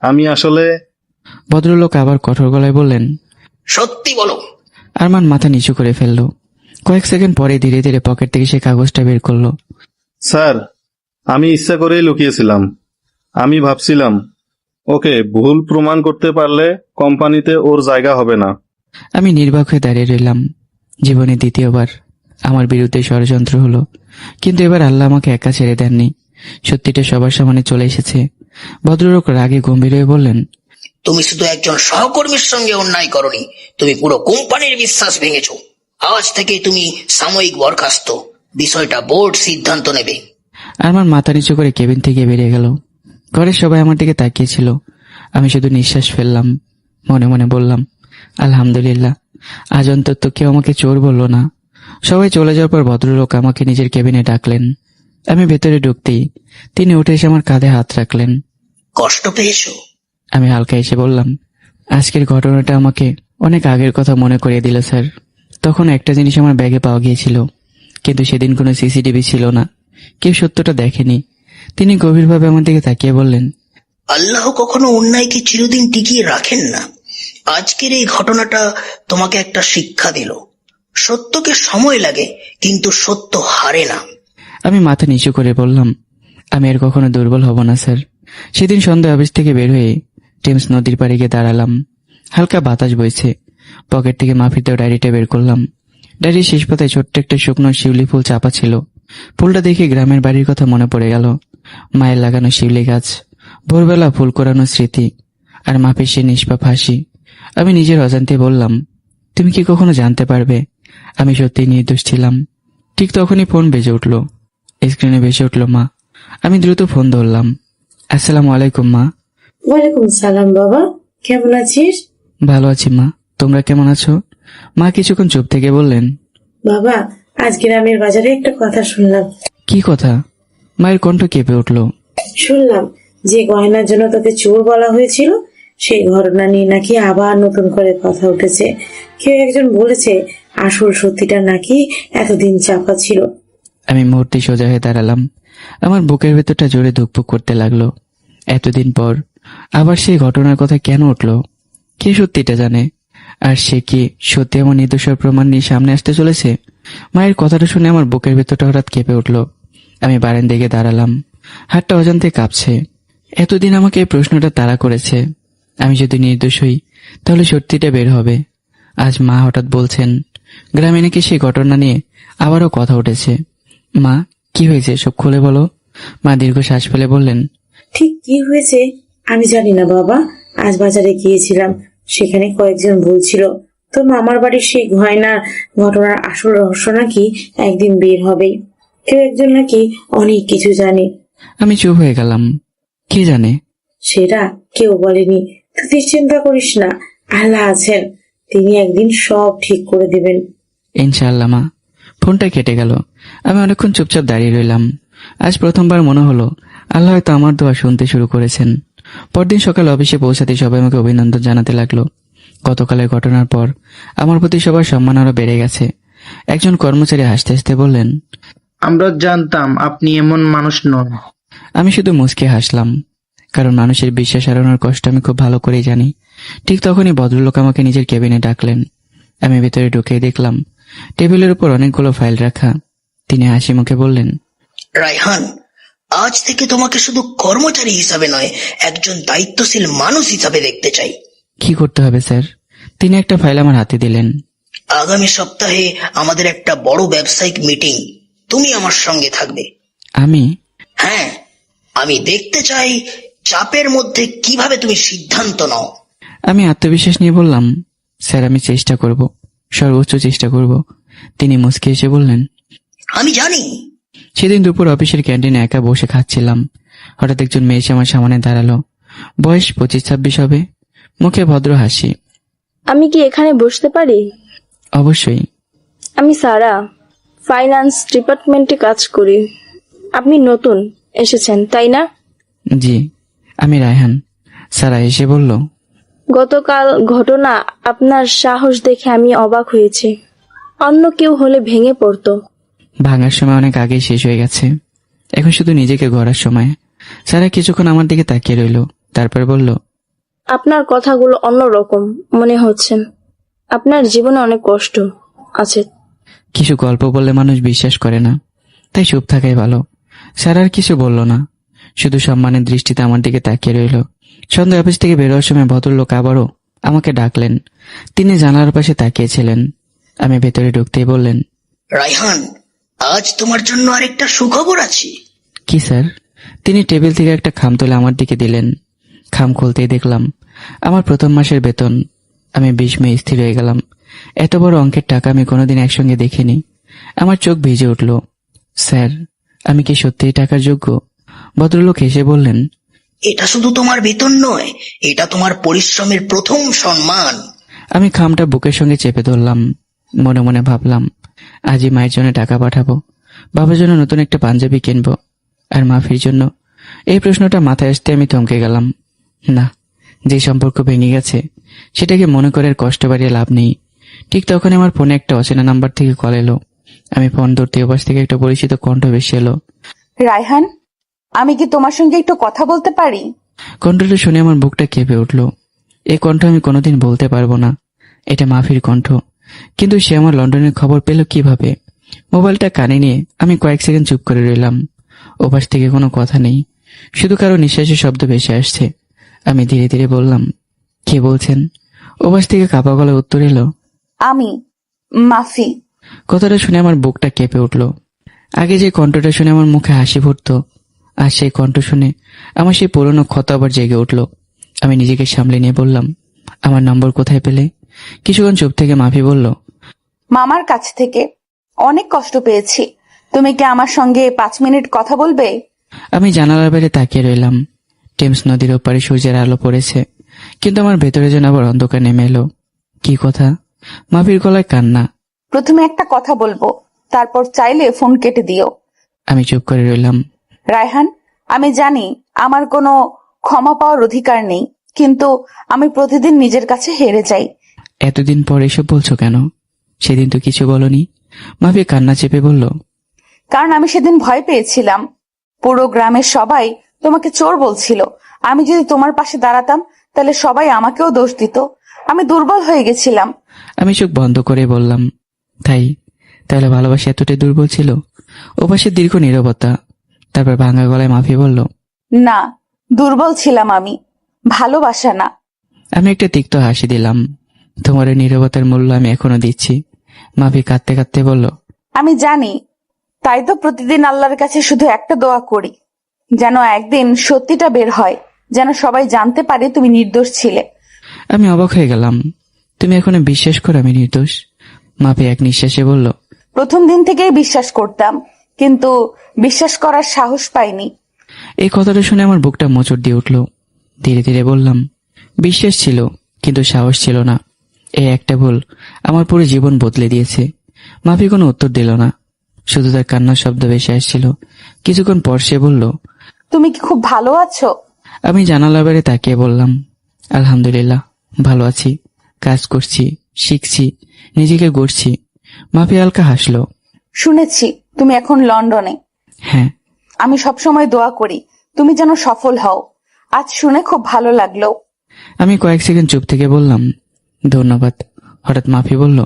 S14: আমি আসলে।
S1: ভদ্রলোক আবার কঠোর গলায় বললেন,
S12: সত্যি বলো।
S1: আরমান মাথা নিচু করে ফেললো। কয়েক সেকেন্ড পরে ধীরে ধীরে পকেট থেকে সে কাগজটা বের করলো।
S14: স্যার, আমি ইচ্ছা করেই লুকিয়েছিলাম। আমি ভাবছিলাম ওকে ভুল প্রমাণ করতে পারলে কোম্পানিতে ওর জায়গা হবে না।
S1: আমি নির্বাক হয়ে দাঁড়িয়ে রইলাম। জীবনে দ্বিতীয়বার আমার বিরুদ্ধে ষড়যন্ত্র হলো, কিন্তু এবার আল্লাহ আমাকে একা ছেড়ে দেননি। সত্যিটা সবার সামনে চলে এসেছে। ভদ্রলোক রাগে গম্ভীর হয়ে বললেন,
S12: তুমি শুধু একজন সহকর্মীর সঙ্গে অন্যায় করনি, তুমি পুরো কোম্পানির বিশ্বাস ভেঙেছো। আজ থেকে তুমি সাময়িক বরখাস্ত। বিষয়টা বোর্ড সিদ্ধান্ত নেবে।
S1: আমার মাথা নিচু করে কেবিন থেকে বেরিয়ে গেল। ঘরের সবাই আমার দিকে তাকিয়েছিল। আমি শুধু নিঃশ্বাস ফেললাম। মনে মনে বললাম, আলহামদুলিল্লাহ, আজ অন্তত কেউ আমাকে চোর বলল না। সবাই চলে যাওয়ার পর ভদ্রলোক আমাকে নিজের কেবিনে ডাকলেন। আমি ভেতরে ঢুকতেই তিনি উঠে এসে আমার কাঁধে হাত রাখলেন।
S12: কষ্ট পেয়েছো?
S1: আমি হালকা এসে বললাম, আজকের ঘটনাটা আমাকে অনেক আগের কথা মনে করিয়ে দিল স্যার। তখন একটা জিনিস আমার ব্যাগে পাওয়া গিয়েছিল, কিন্তু সেদিন কোনো সিসিটিভি ছিল না। কেউ সত্যটা দেখেনি। তিনি গভীরভাবে আমার দিকে তাকিয়ে বললেন,
S12: আল্লাহ কখনো অন্যায়কে চিরদিন টিকিয়ে রাখেন না। আজকের এই ঘটনাটা তোমাকে একটা শিক্ষা দিল। সত্যকে সময় লাগে, কিন্তু সত্য হারে না।
S1: আমি মাথা নিচু করে বললাম, আমি আর কখনো দুর্বল হব না স্যার। সেদিন সন্ধ্যা অফিস থেকে বের হয়ে টেমস নদীর পাড়ে গিয়ে দাঁড়ালাম। হালকা বাতাস বইছে। পকেট থেকে মাফির দেওয়া ডায়েরিটা বের করলাম। ডায়েরির শেষ পাতায় ছোট্ট একটা শুকনো শিউলি ফুল চাপা ছিল। ফুলটা দেখে গ্রামের বাড়ির কথা মনে পড়ে গেল। মায়ের লাগানো শিউলি গাছ, ভোরবেলা ফুল কোরানো স্মৃতি, আর মাফির সে নিষ্পাপ হাসি। আমি নিজের অজান্তে বললাম, তুমি কি কখনো জানতে পারবে আমি সত্যিই নির্দোষ ছিলাম? ঠিক তখনই ফোন বেজে উঠল। স্ক্রিনে ভেসে উঠল মা। আমি দ্রুত ফোন ধরলাম। আসসালামু আলাইকুম মা।
S4: ওয়ালাইকুম সালাম বাবা, কেমন আছিস?
S1: ভালো আছি মা, তোমরা কেমন আছো? মা কিছুক্ষণ চুপ থেকে বললেন,
S4: বাবা, আজ গ্রামের বাজারে একটা কথা শুনলাম।
S1: কি কথা? মায়ের কণ্ঠ কেঁপে উঠল।
S4: শুনলাম যে গয়নার জন্য তোকে চোর বলা হয়েছিল, সেই ঘটনা নিয়ে নাকি আবার নতুন করে কথা উঠেছে। কেউ একজন বলেছে আসল সত্যিটা নাকি এতদিন চাপা ছিল।
S1: আমি মুহূর্তে সোজা হয়ে দাঁড়ালাম। আমার বুকের ভেতরটা জোরে ধুকপুক করতে লাগলো। এতদিন পর আবার সেই ঘটনার কথা কেন উঠলো? কে সত্যিটা জানে? আর সে কি সত্যি আমার নির্দোষের প্রমাণ নিয়ে সামনে আসতে চলেছে? মায়ের কথাটা শুনে আমার বুকের ভেতরটা হঠাৎ কেঁপে উঠল। আমি বারান্দায় গিয়ে দাঁড়ালাম। হাতটা অজান্তে কাঁপছে। এতদিন আমাকে এই প্রশ্নটা তাড়া করেছে। আমি যদি নির্দোষ হই তাহলে সত্যিটা বের হবে। আজ মা হঠাৎ বলছেন গ্রামে নাকি সেই ঘটনা নিয়ে আবারও কথা উঠেছে। মা, কি হয়েছে সব খুলে বলো। মা দীর্ঘ শ্বাস ফেলে বললেন,
S4: ঠিক কি হয়েছে আমি জানি না বাবা। আজ বাজারে গিয়েছিলাম, সেখানে কয়েকজন বলছিল তোর মামার বাড়ির সেই গয়নার ঘটনার আসল রহস্য নাকি একদিন বের হবে। কেউ একজন নাকি অনেক কিছু জানে।
S1: আমি চুপ হয়ে গেলাম। কে জানে?
S4: সেটা কেউ বলেনি। তুই চিন্তা করিস না, আল্লাহ আছেন, তিনি একদিন সব ঠিক করে দিবেন।
S1: ইনশাআল্লাহ মা। ফোনটা কেটে গেল। আমি অনেকক্ষণ চুপচাপ দাঁড়িয়ে রইলাম। আজ প্রথমবার মনে হলো আল্লাহ হয়তো আমার দোয়া শুনতে শুরু করেছেন। পরদিন সকাল অফিসে পৌঁছাতে সবাই আমাকে অভিনন্দন জানাতে লাগলো। গতকালের ঘটনার পর আমার প্রতি সবার সম্মান আরো বেড়ে গেছে। একজন কর্মচারী হাসতে হাসতে বললেন,
S2: আমরা জানতাম আপনি এমন মানুষ নন।
S1: আমি শুধু মুচকে হাসলাম, কারণ মানুষের বিশ্বাস হারানোর কষ্ট আমি খুব ভালো করেই জানি। ঠিক তখনই ভদ্রলোক আমাকে নিজের কেবিনে ডাকলেন। আমি ভেতরে ঢুকে দেখলাম টেবিলের উপর অনেকগুলো ফাইল রাখা। তিনি হাসি মুখে বললেন,
S12: রায়হান, আজ থেকে তোমাকে শুধু কর্মচারী হিসাবে নয়, একজন দায়িত্বশীল মানুষ হিসাবে দেখতে চাই।
S1: কি করতে হবে স্যার? তিনি একটা ফাইল আমার হাতে দিলেন।
S12: আগামী সপ্তাহে আমাদের একটা বড় ব্যবসায়িক মিটিং, তুমি আমার সঙ্গে থাকবে।
S1: আমি?
S12: হ্যাঁ, আমি দেখতে চাই চাপের মধ্যে কিভাবে তুমি সিদ্ধান্ত নাও।
S1: আমি আত্মবিশ্বাস নিয়ে বললাম, স্যার আমি চেষ্টা করব, সর্বোচ্চ চেষ্টা করব। তিনি মুচকি এসে বললেন,
S12: আমি জানি।
S1: সেদিন দুপুর অফিসের ক্যান্টিনে একা বসে খাচ্ছিলাম। হঠাৎ একজন মেয়ে এসে আমার সামনে দাঁড়ালো। বয়স 25-26 হবে, মুখে ভদ্র হাসি।
S7: আমি কি এখানে বসতে পারি?
S1: অবশ্যই।
S7: আমি সারা, ফাইন্যান্স ডিপার্টমেন্টে কাজ করি। আপনি নতুন এসেছেন তাই না?
S1: জি, আমি রায়হান। সারা এসে বলল,
S7: গতকাল ঘটনা, আপনার সাহস দেখে আমি অবাক হয়েছি। অন্য কেউ হলে ভেঙে পড়তো।
S1: ভাঙার সময় অনেক আগেই শেষ হয়ে গেছে, এখন শুধু নিজেকে গড়ার সময়। সারা কিছুক্ষণ আমার দিকে তাকিয়ে রইল, তারপর বলল,
S7: আপনার কথাগুলো অন্যরকম মনে হচ্ছে। আপনার জীবনে অনেক কষ্ট আছে।
S1: কিছু গল্প বললে মানুষ বিশ্বাস করে না, তাই চুপ থাকাই ভালো। সারা আর কিছু বলল না, শুধু সম্মানের দৃষ্টিতে আমার দিকে তাকিয়ে রইল। সন্ধ্যা অফিস থেকে বেরোয়ার সময় ভদ্রলোক আবারও আমাকে ডাকলেন। তিনি জানালার পাশে তাকিয়েছিলেন। আমি ভেতরে ঢুকতেই বললেন,
S12: রায়হান, আজ তোমার জন্য আরেকটা সুখবর আছে।
S1: কি স্যার? তিনি টেবিল থেকে একটা খাম তুলে আমার দিকে দিলেন। খাম খুলতেই দেখলাম আমার প্রথম মাসের বেতন। আমি বিস্ময়ে স্থির হয়ে গেলাম। এত বড় অঙ্কের টাকা আমি কোনোদিন একসঙ্গে দেখিনি। আমার চোখ ভিজে উঠল। স্যার, আমি কি সত্যিই টাকার যোগ্য? ভদ্রলোক হেসে বললেন,
S12: এটা শুধু তোমার বেতন নয়, এটা তোমার পরিশ্রমের প্রথম সম্মান।
S1: আমি খামটা বুকের সঙ্গে চেপে ধরলাম। মনে মনে ভাবলাম, আজই মায়ের জন্য টাকা পাঠাবো, বাবার জন্য নতুন একটা পাঞ্জাবি কিনবো, আর মাফির জন্য। এই প্রশ্নটা মাথায় আসতে আমি থমকে গেলাম। না, যে সম্পর্ক ভেঙে গেছে সেটাকে মনে করে আর কষ্ট বাড়িয়ে লাভ নেই। ঠিক তখন আমার ফোনে একটা অচেনা নাম্বার থেকে কল এলো। আমি ফোন ধরতে ওপাশ থেকে একটা পরিচিত কণ্ঠ ভেসে এলো।
S6: রায়হান, আমি কি তোমার সঙ্গে একটু কথা বলতে পারি?
S1: কণ্ঠটা শুনে আমার বুকটা কেঁপে উঠল। এই কণ্ঠ আমি কোনোদিন বলতে পারবো না, এটা মাফির কণ্ঠ। কিন্তু সে আমার লন্ডনের খবর পেল কিভাবে? মোবাইলটা কানে নিয়ে আমি কয়েক সেকেন্ড চুপ করে রইলাম। ওপাশ থেকে কোনো কথা নেই, শুধু কারো নিঃশ্বাসের শব্দ ভেসে আসছে। আমি ধীরে ধীরে বললাম, কে বলছেন? ওপাশ থেকে কাপা গলায় উত্তর এলো,
S6: আমি মাফি।
S1: কথাটা শুনে আমার বুকটা কেঁপে উঠল। আগে যে কণ্ঠটা শুনে আমার মুখে হাসি ফুটতো, আর সেই কণ্ঠ শুনে আমার সেই পুরনো ক্ষত আবার জেগে উঠল। আমি নিজেকে সামলে নিয়ে বললাম, আমার নম্বর কোথায় পেলে? কিছুক্ষণ চুপ থেকে মাফি বলল,
S6: মামার কাছ থেকে। অনেক কষ্ট পেয়েছি। তুমি কি আমার সঙ্গে 5 মিনিট কথা বলবে?
S1: আমি জানালার বাইরে তাকিয়ে রইলাম। টেমস নদীর ওপারে সূর্যের আলো পড়েছে, কিন্তু আমার ভেতরে যেন আবার অন্ধকার নেমে এলো। কি কথা? মাফির গলায় কান্না।
S6: প্রথমে একটা কথা বলবো, তারপর চাইলে ফোন কেটে দিও।
S1: আমি চুপ করে রইলাম।
S6: রায়হান, আমি জানি আমার কোনো ক্ষমা পাওয়ার অধিকার নেই, কিন্তু আমি প্রতিদিন নিজের কাছে হেরে যাই।
S1: এতদিন পর এসব বলছো কেন? সেদিন তো কিছু বলনি। মাফি কান্না চেপে বলল,
S6: কারণ আমি সেদিন ভয় পেয়েছিলাম। পুরো গ্রামের সবাই তোমাকে চোর বলছিল। আমি যদি তোমার পাশে দাঁড়াতাম তাহলে সবাই আমাকেও দোষ দিত। আমি দুর্বল হয়ে গেছিলাম।
S1: আমি চোখ বন্ধ করে বললাম, তাহলে ভালোবাসা এতটাই দুর্বল ছিল? ওপাশে দীর্ঘ নীরবতা, তারপর ভাঙা গলায় মাফি বলল,
S6: না, দুর্বল ছিলাম আমি, ভালোবাসা না।
S1: আমি একটা তিক্ত হাসি দিলাম। তোমার এই নীরবতার মূল্য আমি এখনো দিচ্ছি। মাফি কাঁদতে কাঁদতে বলল,
S6: আমি জানি, তাই তো প্রতিদিন আল্লাহর কাছে শুধু একটা দোয়া করি, যেন একদিন সত্যিটা বের হয়, যেন সবাই জানতে পারে তুমি নির্দোষ ছিলে।
S1: আমি অবাক হয়ে গেলাম। তুমি এখনো বিশ্বাস করো আমি নির্দোষ? মাফি এক নিঃশ্বাসে বলল,
S6: প্রথম দিন থেকেই বিশ্বাস করতাম, কিন্তু বিশ্বাস করার সাহস পাইনি।
S1: এই কথাটা শুনে আমার বুকটা মোচড় দিয়ে উঠল। ধীরে ধীরে বললাম, বিশ্বাস ছিল কিন্তু সাহস ছিল না। এই একটা ভুল আমার পুরো জীবন বদলে দিয়েছে। মাফি কোনো উত্তর দিল না, শুধু তার কান্নার শব্দ ভেসে আসছিল। কিছুক্ষণ পর সে বলল,
S6: তুমি কি খুব ভালো আছো?
S1: আমি জানালার বাইরে তাকিয়ে বললাম, আলহামদুলিল্লাহ, ভালো আছি, কাজ করছি, শিখছি, নিজেকে গড়ছি। মাফি হালকা হাসলো।
S6: শুনেছি তুমি এখন লন্ডনে।
S1: হ্যাঁ।
S6: আমি সবসময় দোয়া করি তুমি যেন সফল হও। আজ শুনে খুব ভালো লাগলো।
S1: আমি কয়েক সেকেন্ড চুপ থেকে বললাম, ধন্যবাদ, হঠাৎ মাফি বলল,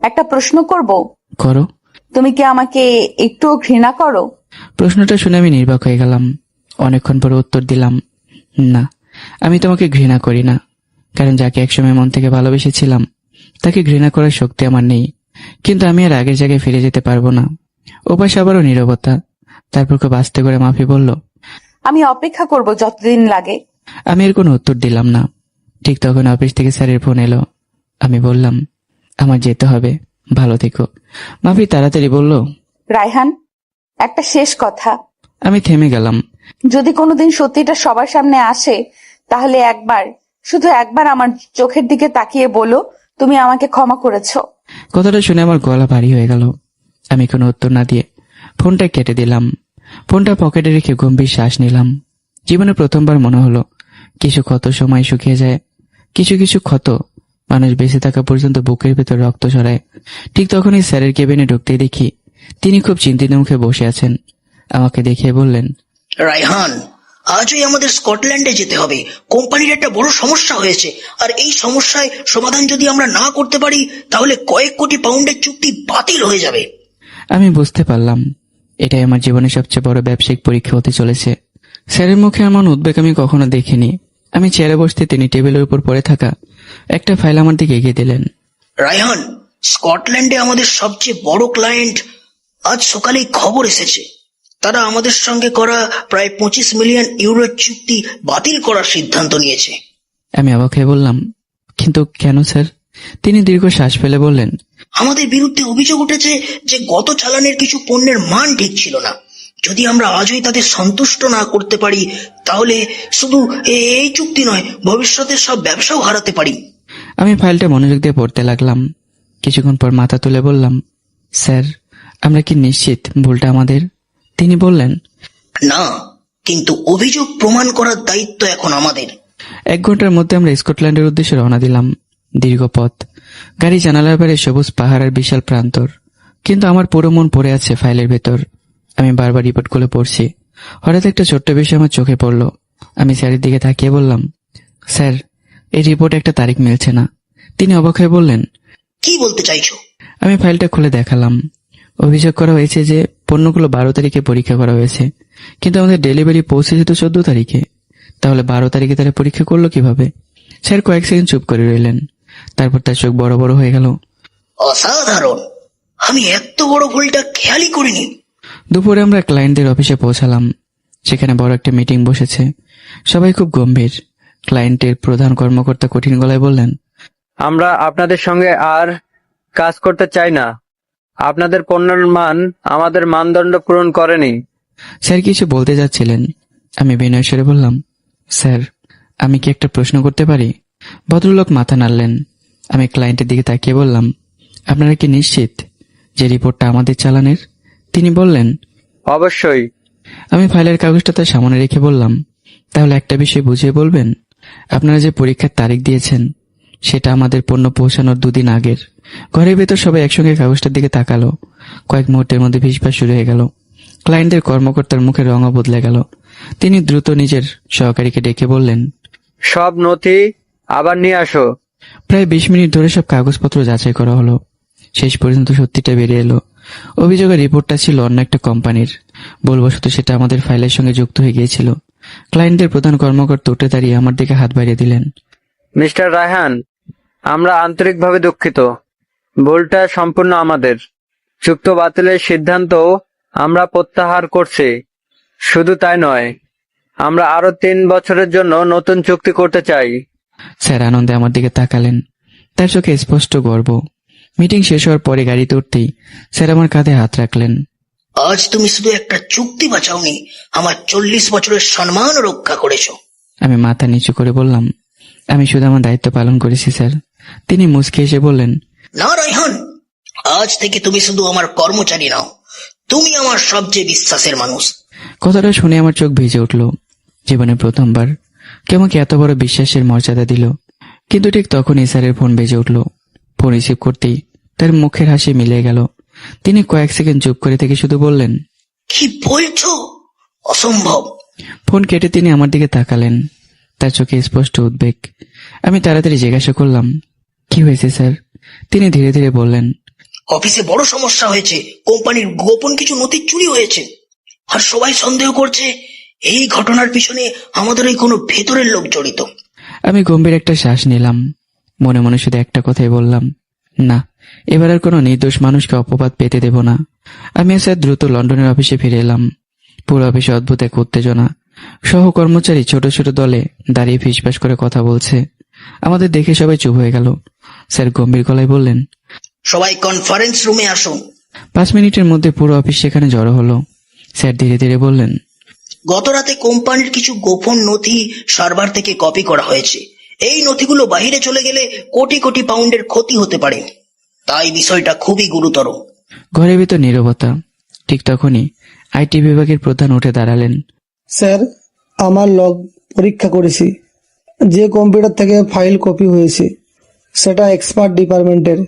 S6: একটা প্রশ্ন করব,
S1: করো।
S6: তুমি কি আমাকে একটুও ঘৃণা করো?
S1: প্রশ্নটা শুনে আমি নির্বাক হয়ে গেলাম। অনেকক্ষণ পরে উত্তর দিলাম, না, আমি তোমাকে ঘৃণা করি না। কারণ যাকে একসময় মন থেকে ভালোবেসেছিলাম তাকে ঘৃণা করার শক্তি আমার নেই। কিন্তু আমি আর আগের জায়গায় ফিরে যেতে পারবো না। ওপাশে আবারও নীরবতা। তারপর খুব আস্তে করে মাফি বলল,
S6: আমি অপেক্ষা করব যতদিন লাগে।
S1: আমি এর কোনো উত্তর দিলাম না। ঠিক তখন অফিস থেকে স্যারের ফোন এলো। আমি বললাম, আমার যেতে হবে, ভালো থেকো। মাফি তাড়াতাড়ি বলল,
S6: রায়হান, একটা শেষ কথা।
S1: আমি থেমে গেলাম।
S6: যদি কোনোদিন সত্যিটা সবার সামনে আসে, তাহলে একবার, শুধু একবার আমার চোখের দিকে তাকিয়ে বলো তুমি আমাকে ক্ষমা করেছো।
S1: কথাটা শুনে আমার গলা ভারী হয়ে গেল। আমি কোনো উত্তর না দিয়ে ফোনটা কেটে দিলাম। ফোনটা পকেটে রেখে গম্ভীর শ্বাস নিলাম। জীবনে প্রথমবার মনে হলো কিছু ক্ষত সময় শুকিয়ে যায়, কিছু কিছু ক্ষত মানুষ বেঁচে থাকা পর্যন্ত বুকের ভেতর রক্ত ছড়ায়। ঠিক তখনই স্যারের কেবিনে ঢুকতেই দেখি তিনি খুব চিন্তিত মুখে বসে আছেন। আমাকে দেখিয়ে বললেন,
S12: রায়হান, আজই আমাদের স্কটল্যান্ডে যেতে হবে। কোম্পানির একটা বড় সমস্যা হয়েছে, আর এই সমস্যায় সমাধান যদি আমরা না করতে পারি তাহলে কয়েক কোটি পাউন্ডের চুক্তি বাতিল হয়ে যাবে।
S1: আমি বুঝতে পারলাম এটাই আমার জীবনের সবচেয়ে বড় ব্যবসায়িক পরীক্ষা হতে চলেছে। স্যারের মুখে এমন উদ্বেগ আমি কখনো দেখিনি। আমি চেয়ারে বসতে তিনি টেবিলের উপর পড়ে থাকা একটা ফাইল আমার দিকে এগিয়ে দিলেন।
S12: রায়হান, স্কটল্যান্ডে আমাদের সবচেয়ে বড় ক্লায়েন্ট আজ সকালেই খবর এসেছে। তারা আমাদের সঙ্গে করা প্রায় 25 মিলিয়ন ইউরোর চুক্তি বাতিল করার সিদ্ধান্ত নিয়েছে।
S1: আমি অবাক হয়ে বললাম, কিন্তু কেন স্যার? তিনি দীর্ঘ শ্বাস ফেলে বললেন,
S12: আমাদের বিরুদ্ধে অভিযোগ উঠেছে যে গত চালানের কিছু পণ্যের মান ঠিক ছিল না। যদি আমরা আজই তাদের সন্তুষ্ট না করতে পারি তাহলে শুধু এই চুক্তি নয়, ভবিষ্যতের সব ব্যবসাও হারাতে পারি।
S1: আমি ফাইলটা মনোযোগ দিয়ে পড়তে লাগলাম। কিছুক্ষণ পর মাথা তুলে বললাম, স্যার, আমরা কি নিশ্চিত ভুলটা আমাদের? তিনি বললেন,
S12: না, কিন্তু অভিযোগ প্রমাণ করার দায়িত্ব এখন আমাদের।
S1: 1 ঘন্টার মধ্যে আমরা স্কটল্যান্ডের উদ্দেশ্যে রওনা দিলাম। দীর্ঘ পথ, গাড়ি জানালার বাইরে সবুজ পাহাড় আর বিশাল প্রান্তর। কিন্তু আমার পুরো মন পড়ে আছে ফাইলের ভেতর। আমি বারবার রিপোর্ট করে পড়ছি। হঠাৎ একটা ছোট্ট বিষয় আমার চোখে পড়ল। আমি স্যারের দিকে তাকিয়ে বললাম, স্যার, এই রিপোর্টে একটা তারিখ মিলছে না। তিনি অবাক হয়ে বললেন,
S12: কি বলতে চাইছো?
S1: আমি ফাইলটা খুলে দেখালাম। অভিযোগ করা হয়েছে যে পণ্যগুলো 12 তারিখে পরীক্ষা করা হয়েছে, কিন্তু আমাদের ডেলিভারি পৌঁছেছে তো 14 তারিখে। তাহলে 12 তারিখে তারা পরীক্ষা করলো কিভাবে? স্যার কয়েক সেকেন্ড চুপ করে রইলেন। তারপর তার চোখ বড় বড় হয়ে গেল।
S12: অসাধারণ, আমি এত বড় ভুলটা খেয়ালই করিনি।
S1: দুপুরে আমরা ক্লায়েন্টদের অফিসে পৌঁছালাম। সেখানে বড় একটা মিটিং বসেছে। সবাই খুব গম্ভীর। ক্লায়েন্টের প্রধান কর্মকর্তা কঠিন গলায় বললেন,
S3: আমরা আপনাদের সঙ্গে আর কাজ করতে চাই না। আপনাদের পণ্যের মান আমাদের মানদণ্ড পূরণ করেনি।
S1: স্যার কিছু বলতে যাচ্ছিলেন। আমি বিনয় স্বরে বললাম, স্যার, আমি কি একটা প্রশ্ন করতে পারি? ভদ্রলোক মাথা নাড়লেন। আমি ক্লায়েন্টের দিকে তাকিয়ে বললাম, আপনারা কি নিশ্চিত যে রিপোর্টটা আমাদের চালানের? তিনি বললেন,
S3: অবশ্যই।
S1: আমি ফাইলের কাগজটা তার সামনে রেখে বললাম, তাহলে একটা বিষয় বুঝিয়ে বলবেন, আপনারা যে পরীক্ষার তারিখ দিয়েছেন সেটা আমাদের পণ্য পৌঁছানোর 2 দিন আগের। ঘরের ভেতর সবাই একসঙ্গে কাগজটার দিকে তাকালো। কয়েক মুহূর্তের মধ্যে ফিসফাস শুরু হয়ে গেল। ক্লায়েন্টের কর্মকর্তার মুখে রঙও বদলে গেল। তিনি দ্রুত নিজের সহকারীকে ডেকে বললেন,
S3: সব নথি আবার নিয়ে আসো।
S1: প্রায় 20 মিনিট ধরে সব কাগজপত্র যাচাই করা হলো। শেষ পর্যন্ত সত্যিটা বেরিয়ে এলো। অভিযোগের রিপোর্টটা ছিল অন্য একটা কোম্পানির। ভুলবশত সেটা আমাদের ফাইলের সঙ্গে যুক্ত হয়ে গিয়েছিল। ক্লায়েন্টের প্রধান কর্মকর্তা উঠে দাঁড়িয়ে আমার দিকে হাত বাড়িয়ে দিলেন।
S3: মিস্টার রায়হান, আমরা আন্তরিকভাবে দুঃখিত। ভুলটা সম্পূর্ণ আমাদের। চুক্তি বাতিলের সিদ্ধান্ত আমরা প্রত্যাহার করছি। শুধু তাই নয়, আমরা আরো 3 বছরের জন্য নতুন চুক্তি করতে চাই।
S1: স্যার আনন্দে আমার দিকে তাকালেন। তার চোখে স্পষ্ট গর্ব। মিটিং শেষ হওয়ার পরে গাড়িতে উঠতেই স্যার আমার কাঁধে হাত রাখলেন।
S12: আজ তুমি শুধু একটা চুক্তি বাঁচাওনি, আমার 40 বছরের সম্মান রক্ষা করেছো।
S1: আমি মাথা নিচু করে বললাম, আমি শুধু আমার দায়িত্ব পালন করেছি স্যার। তিনি মুচকি এসে বললেন,
S12: না রায়হান, আজ থেকে তুমি শুধু আমার কর্মচারী নাও, তুমি আমার সবচেয়ে বিশ্বাসের মানুষ।
S1: কথাটা শুনে আমার চোখ ভিজে উঠল। জীবনে প্রথমবার কেউ আমাকে এত বড় বিশ্বাসের মর্যাদা দিল। কিন্তু ঠিক তখনই স্যারের ফোন বেজে উঠল। ফোন রিসিভ করতেই তার মুখের হাসি মিলে গেল। তিনি কয়েক সেকেন্ড চুপ করে থেকে শুধু বললেন,
S12: কি বলছো? অসম্ভব।
S1: ফোন কেটে তিনি আমার দিকে তাকালেন। তার চোখে স্পষ্ট উদ্বেগ। আমি তাড়াতাড়ি জিজ্ঞাসা করলাম, কি হয়েছে স্যার? তিনি ধীরে ধীরে বললেন,
S12: অফিসে বড় সমস্যা হয়েছে, কোম্পানির গোপন কিছু নথি চুরি হয়েছে, আর সবাই সন্দেহ করছে এই ঘটনার পিছনে আমাদের ওই কোনো ভেতরের লোক জড়িত।
S1: আমি গম্ভীর একটা শ্বাস নিলাম। মনে মনে শুধু একটা কথাই বললাম, না, এবার আর কোনো নির্দোষ মানুষকে অপবাদ পেতে দেব না। আমি স্যার দ্রুত লন্ডনের অফিসে ফিরে এলাম। পুরো অফিসে অদ্ভুত এক উত্তেজনা। সহকর্মচারী ছোট ছোট দলে দাঁড়িয়ে ফিসফাস করে কথা বলছে। আমাদের দেখে সবাই চুপ হয়ে গেল। স্যার গম্ভীর গলায় বললেন,
S12: সবাই কনফারেন্স রুমে আসুন।
S1: 5 মিনিটের মধ্যে পুরো অফিস সেখানে জড়ো হলো। স্যার ধীরে ধীরে বললেন,
S12: গতরাতে কোম্পানির কিছু গোপন নথি সার্ভার থেকে কপি করা হয়েছে। এই নথিগুলো বাইরে চলে গেলে কোটি কোটি পাউন্ডের ক্ষতি হতে পারে, তাই বিষয়টা খুবই গুরুতর।
S1: ঘরের ভিতর নীরবতা। ঠিক তখনই আইটি বিভাগের প্রধান উঠে দাঁড়ালেন।
S15: স্যার, আমার লগ পরীক্ষা করেছি। যে কম্পিউটার থেকে ফাইল কপি হয়েছে সেটা এক্সপার্ট ডিপার্টমেন্টের।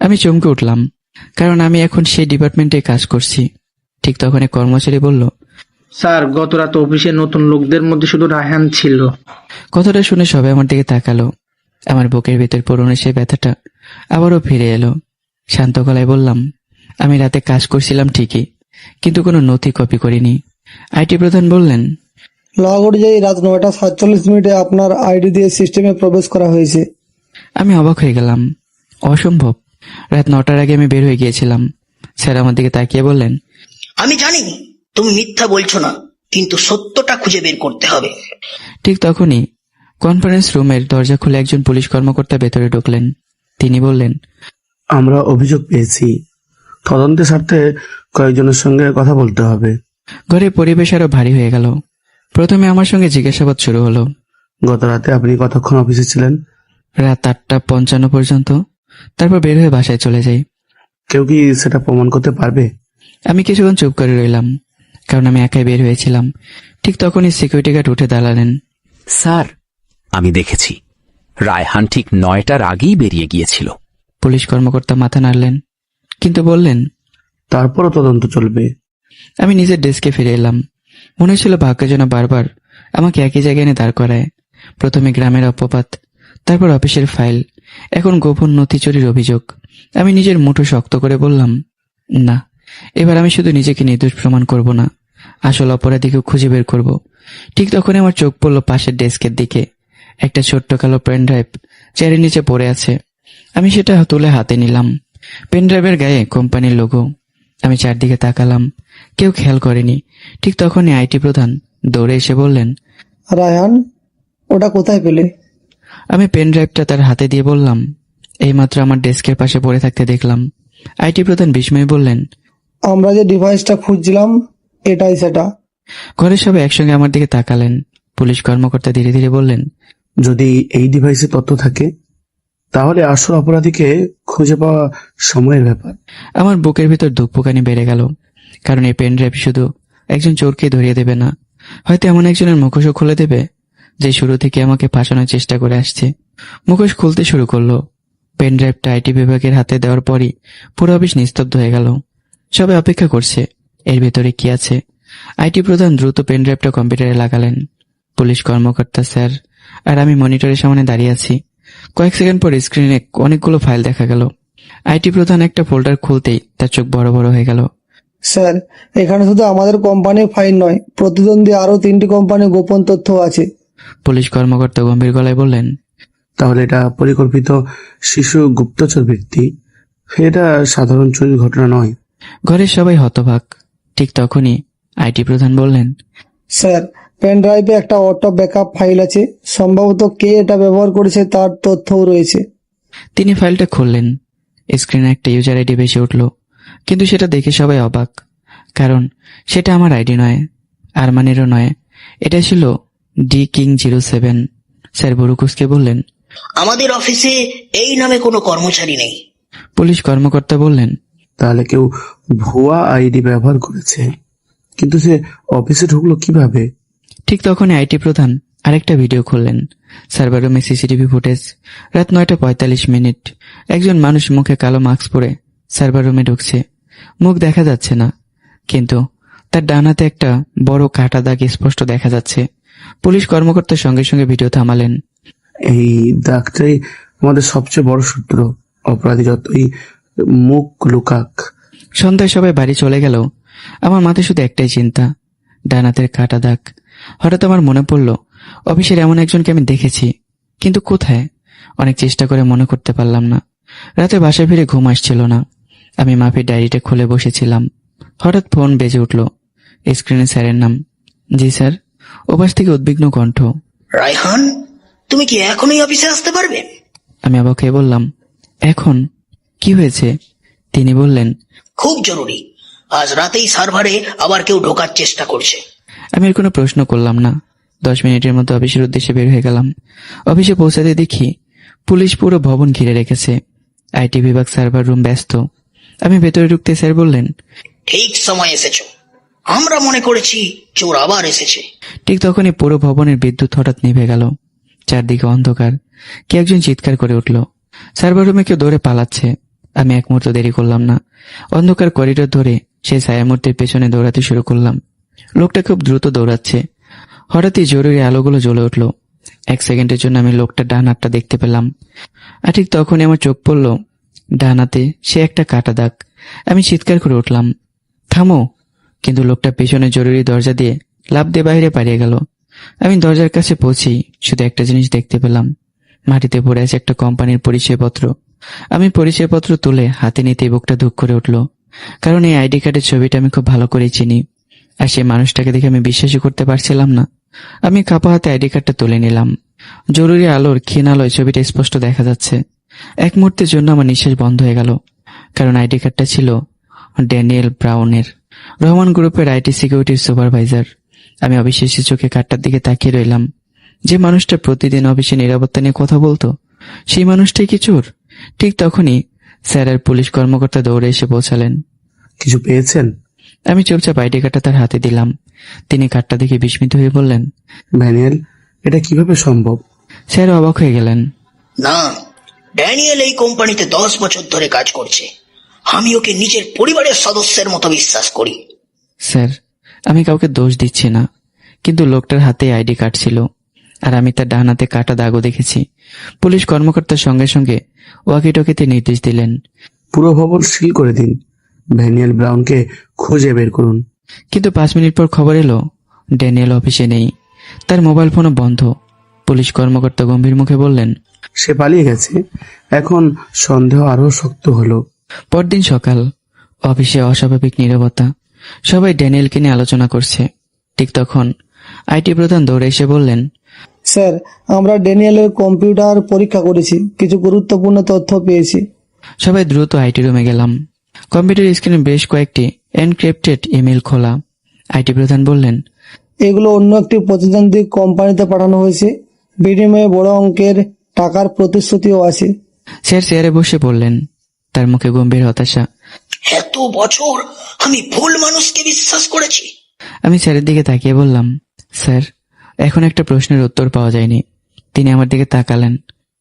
S1: আমি চমকে উঠলাম, কারণ আমি এখন সেই ডিপার্টমেন্টে কাজ করছি। ঠিক তখন এক কর্মচারী বলল,
S2: স্যার, গত রাত অফিসে নতুন লোকদের মধ্যে শুধু রায়হান ছিল।
S1: কথাটা শুনে সবাই আমার দিকে তাকালো। আমার বুকের ভিতর পুরনো সেই ব্যথাটা আবারও ফিরে এলো। শান্ত গলায় বললাম, আমি রাতে কাজ করছিলাম ঠিকই, কিন্তু কোনো নথি কপি করিনি। আইটি প্রধান বললেন,
S15: লগ অনুযায়ী রাত 9:47 আপনার আইডি দিয়ে সিস্টেমে প্রবেশ করা হয়েছে।
S1: আমি অবাক হয়ে গেলাম। অসম্ভব, রাত 9টার আগে আমি বের হয়ে গিয়েছিলাম। স্যার আমার দিকে তাকিয়ে বললেন,
S12: আমি জানি তুমি মিথ্যা বলছো না, কিন্তু সত্যটা খুঁজে বের করতে হবে।
S1: ঠিক তখনই কনফারেন্স রুমের দরজা খুলে একজন পুলিশ কর্মকর্তা ভেতরে ঢুকলেন। তিনি বললেন,
S16: আমরা অভিযোগ পেয়েছি, তদন্তের স্বার্থে কয়েকজনের সঙ্গে কথা বলতে হবে।
S1: ঘরের পরিবেশ আরো ভারী হয়ে গেল। প্রথমে আমার সঙ্গে জিজ্ঞাসাবাদ শুরু হলো।
S16: গত রাতে আপনি কতক্ষণ অফিসে ছিলেন?
S1: রাত 8:55 পর্যন্ত। তারপর বের হয়ে বাসায় চলে যাই।
S16: কেউ কি সেটা প্রমাণ করতে পারবে?
S1: আমি কিছুক্ষণ চুপ করে রইলাম, কারণ আমি একাই বের হয়েছিলাম। ঠিক তখনই সিকিউরিটি গার্ড উঠে দাঁড়ালেন।
S13: স্যার, আমি দেখেছি রায়হান ঠিক 9টার আগেই বেরিয়ে গিয়েছিল।
S1: পুলিশ কর্মকর্তা মাথা নাড়লেন, কিন্তু বললেন,
S16: তারপরও তদন্ত চলবে।
S1: আমি নিজের ডেস্কে ফিরে এলাম। মনে ছিল ভাগ্য যেন বারবার আমাকে একই জায়গায় এনে দাঁড় করায়। প্রথমে গ্রামের অপবাদ, তারপর অফিসের ফাইল, এখন গোপন নথি চুরির অভিযোগ। আমি নিজের মুঠো শক্ত করে বললাম, না, এবার আমি শুধু নিজেকে নির্দোষ প্রমাণ করব না, আসল অপরাধীকেও খুঁজে বের করব। ঠিক তখন আমার চোখ পড়ল পাশের ডেস্কের দিকে। একটা ছোট্ট কালো পেন ড্রাইভ চেয়ারের নিচে পড়ে আছে। আমি সেটা তুলে হাতে নিলাম। পেন ড্রাইভের গায়ে কোম্পানির লোগো। আমি চারদিকে তাকালাম, কেউ খেয়াল করেনি। ঠিক তখনই আইটি প্রধান দৌড়ে এসে বললেন,
S15: রায়হান, ওটা কোথায় পেলে?
S1: আমি পেন ড্রাইভটা তার হাতে দিয়ে বললাম, এইমাত্র আমার ডেস্কের পাশে পড়ে থাকতে দেখলাম। আইটি প্রধান বিস্ময়ে বললেন,
S15: আমরা যে ডিভাইসটা খুঁজছিলাম এটাই সেটা।
S1: ঘরের সবাই একসঙ্গে আমার দিকে তাকালেন। পুলিশ কর্মকর্তা ধীরে ধীরে বললেন,
S16: যদি এই ডিভাইসে তথ্য থাকে তাহলে আসল অপরাধীকে খুঁজে পাওয়া সময়ের ব্যাপার।
S1: আমার বুকের ভিতর ধুকপুকানি বেড়ে গেল, কারণ এই পেন ড্রাইভ শুধু একজন চোরকে ধরিয়ে দেবে না, হয়তো এমন একজনের মুখোশও খুলে দেবে যে শুরু থেকে আমাকে ফাঁসানোর চেষ্টা করে আসছে। মুখোশ খুলতে শুরু করলো। পেন ড্রাইভটা আইটি বিভাগের হাতে দেওয়ার পরই পুরো অফিস নিস্তব্ধ হয়ে গেল। সবাই অপেক্ষা করছে এর ভেতরে কি আছে। আইটি প্রধান দ্রুত পেন ড্রাইভটা কম্পিউটারে লাগালেন। পুলিশ কর্মকর্তা স্যার আর আমি মনিটরের সামনে দাঁড়িয়ে আছি। কয়েক সেকেন্ড পর স্ক্রিনে অনেকগুলো ফাইল দেখা গেল। আইটি প্রধান একটা ফোল্ডার খুলতেই তার চোখ বড় বড় হয়ে গেল।
S15: স্যার, এখানে শুধু আমাদের কোম্পানির ফাইল নয়, প্রতিদ্বন্দ্বী আরো 3টি কোম্পানির গোপন তথ্য আছে।
S1: পুলিশ কর্মকর্তা গম্ভীর গলায় বললেন,
S16: তাহলে এটা পরিকল্পিত শিশু গুপ্তচর বৃত্তি, এটা সাধারণ চুরির ঘটনা নয়।
S1: ঘরের সবাই হতবাক। ঠিক তখনই আইটি প্রধান বললেন,
S15: স্যার, পেন ড্রাইভে একটা অটো ব্যাকআপ ফাইল আছে, সম্ভবত কে এটা ব্যবহার করেছে তার তথ্যও রয়েছে।
S1: তিনি ফাইলটা খুললেন। স্ক্রিনে একটা ইউজার আইডি ভেসে উঠল, কিন্তু সেটা দেখে সবাই অবাক, কারণ সেটা আমার আইডি নয়, আরমানেরও নয়। এটা ছিল ডি কিং 07। স্যার বুরুকুসকে বললেন,
S12: আমাদের অফিসে এই নামে কোনো কর্মচারী নেই।
S1: পুলিশ কর্মকর্তা বললেন,
S16: তাহলে কেউ ভুয়া আইডি ব্যবহার করেছে, কিন্তু সে অফিসে ঢুকলো কিভাবে?
S1: ঠিক তখনই আইটি প্রধান আরেকটা ভিডিও খুললেন। সার্ভার রুমে সিসিটিভি ফুটেজ। রাত 9:45। একজন মানুষ মুখে কালো মাস্ক পরে সার্ভার রুমে ঢুকছে। মুখ দেখা যাচ্ছে না, কিন্তু তার ডান হাতে একটা বড় কাটা দাগ স্পষ্ট দেখা যাচ্ছে। পুলিশ কর্মকর্তার সঙ্গে সঙ্গে ভিডিও থামালেন।
S16: এই দাগটাই আমাদের সবচেয়ে বড় সূত্র। অপরাধী যতই মুখ লুকাক।
S1: সন্ধ্যায় সবাই বাড়ি চলে গেল। আমার মাথায় শুধু একটাই চিন্তা, ডান হাতের কাটা দাগ। হঠাৎ আমার মনে পড়ল অফিসের এমন একজনকে আমি দেখেছি, কিন্তু কোথায়? অনেক চেষ্টা করে মনে করতে পারলাম না। রাতে বাসায় ফিরে ঘুম আসছিল না। আমি মাফির ডায়েরিটা খুলে বসেছিলাম। হঠাৎ ফোন বেজে উঠল। স্ক্রিনে স্যারের নাম। জি স্যার। ওপাশ থেকে উদ্বিগ্ন কণ্ঠ।
S12: রায়হান, তুমি কি এখনই অফিসে আসতে পারবে?
S1: আমি অবাক হয়ে বললাম, এখন? কি হয়েছে? তিনি বললেন,
S12: খুব জরুরি, আজ রাতেই সার্ভারে আবার কেউ ঢোকার চেষ্টা করছে।
S1: আমি আর কোনো প্রশ্ন করলাম না। 10 মিনিটের মধ্যে অফিসের উদ্দেশ্যে বের হয়ে গেলাম। অফিসে পৌঁছাতে দেখি পুলিশ পুরো ভবন ঘিরে রেখেছে। আইটি বিভাগ সার্ভার রুম ব্যস্ত। আমি ভেতরে ঢুকতে স্যার বললেন,
S12: ঠিক সময় এসেছো, আমরা মনে করেছি চোর আবার এসেছে।
S1: ঠিক তখনই পুরো ভবনের বিদ্যুৎ হঠাৎ নিভে গেল। চারদিকে অন্ধকার। কে একজন চিৎকার করে উঠল, সার্ভার রুমে কেউ দৌড়ে পালাচ্ছে। আমি এক মুহূর্ত দেরি করলাম না। অন্ধকার করিডোর ধরে সেই ছায়ামূর্তির পেছনে দৌড়াতে শুরু করলাম। লোকটা খুব দ্রুত দৌড়াচ্ছে। হঠাৎই জরুরি আলোগুলো জ্বলে উঠল। 1 সেকেন্ডের জন্য আমি লোকটা ডান হাতটা দেখতে পেলাম। আর ঠিক তখনই আমার চোখ পড়ল ডান হাতে সে একটা কাটা দাগ। আমি চিৎকার করে উঠলাম, থামো! কিন্তু লোকটা পেছনে জরুরি দরজা দিয়ে লাফ দিয়ে বাইরে পালিয়ে গেল। আমি দরজার কাছে পৌঁছি শুধু একটা জিনিস দেখতে পেলাম, মাটিতে পড়ে আছে একটা কোম্পানির পরিচয়পত্র। আমি পরিচয়পত্র তুলে হাতে নিতে বুকটা ধুক করে উঠল, কারণ এই আইডি কার্ডের ছবিটা আমি খুব ভালো করে চিনি। আর সেই মানুষটাকে দেখে আমি বিশ্বাসই করতে পারছিলাম না। আমি কাপা হাতে আইডি কার্ডটা তুলে নিলাম। জরুরি আলোর ক্ষীণ আলোয় ছবিটা স্পষ্ট দেখা যাচ্ছে। এক মুহূর্তের জন্য আমার নিঃশ্বাস বন্ধ হয়ে গেল, কারণ আইডি কার্ডটা ছিল ড্যানিয়েল ব্রাউনের, রহমান গ্রুপের আইটি সিকিউরিটির সুপারভাইজার। আমি অবিশ্বাসী চোখে কার্ডটার দিকে তাকিয়ে রইলাম। যে মানুষটা প্রতিদিন অফিসে নিরাপত্তা নিয়ে কথা বলতো, সেই মানুষটাই কি চোর? ঠিক তখনই স্যার আর পুলিশ কর্মকর্তা দৌড়ে এসে পৌঁছালেন।
S16: কিছু পেয়েছেন?
S1: আমি চুপচাপ আইডি কার্ডটা তার হাতে দিলাম। তিনি কার্ডটা দেখে বিস্মিত হয়ে বললেন,
S16: ড্যানিয়েল, এটা কিভাবে সম্ভব?
S1: স্যার অবাক হয়ে গেলেন।
S12: না, ড্যানিয়েল এই কোম্পানিতে 10 বছর ধরে কাজ করছে। আমি ওকে নিজের পরিবারের সদস্যের মতো বিশ্বাস করি।
S1: স্যার, আমি কাউকে দোষ দিচ্ছি না, কিন্তু লোকটার হাতে আইডি কার্ড ছিল, আর আমি তার ডান হাতে কাটা দাগও দেখেছি। পুলিশ কর্মকর্তার সঙ্গে সঙ্গে ওয়াকিটকিতে নির্দেশ দিলেন,
S16: পুরো ভবন সিল করে দিন, ড্যানিয়েল ব্রাউনকে খুঁজে বের করুন।
S1: কিন্তু 5 মিনিট পর খবর এলো ড্যানিয়েল অফিসে নেই, তার মোবাইল ফোনও বন্ধ। পুলিশ কর্মকর্তা গম্ভীর মুখে বললেন,
S16: সে পালিয়ে গেছে। এখন সন্দেহ আরো শক্ত হলো।
S1: পরদিন সকাল, অফিসে অস্বাভাবিক নীরবতা। সবাই ড্যানিয়েলকে নিয়ে আলোচনা করছে। ঠিক তখন আইটি প্রধান দৌড়ে এসে বললেন,
S15: স্যার, আমরা ড্যানিয়েলের কম্পিউটার পরীক্ষা করেছি, কিছু গুরুত্বপূর্ণ তথ্য পেয়েছি।
S1: সবাই দ্রুত আইটি রুমে গেলাম। কম্পিউটার স্ক্রিনে বেশ কয়েকটি এনক্রিপ্টেড ইমেল খোলা। আইটি প্রধান বললেন,
S15: এগুলো অন্য একটি প্রতিদ্বন্দ্বী কোম্পানিতে পাঠানো হয়েছে, বিনিময়ে বড় অঙ্কের টাকার প্রতিশ্রুতিও আছে।
S1: স্যার চেয়ারে বসে পড়লেন, তার মুখে গম্ভীর হতাশা।
S12: এত বছর আমি ভুল মানুষকে বিশ্বাস করেছি।
S1: আমি স্যারের দিকে তাকিয়ে বললাম, স্যার, এখন একটা প্রশ্নের উত্তর পাওয়া যায়নি। তিনি আমার দিকে তাকালেন।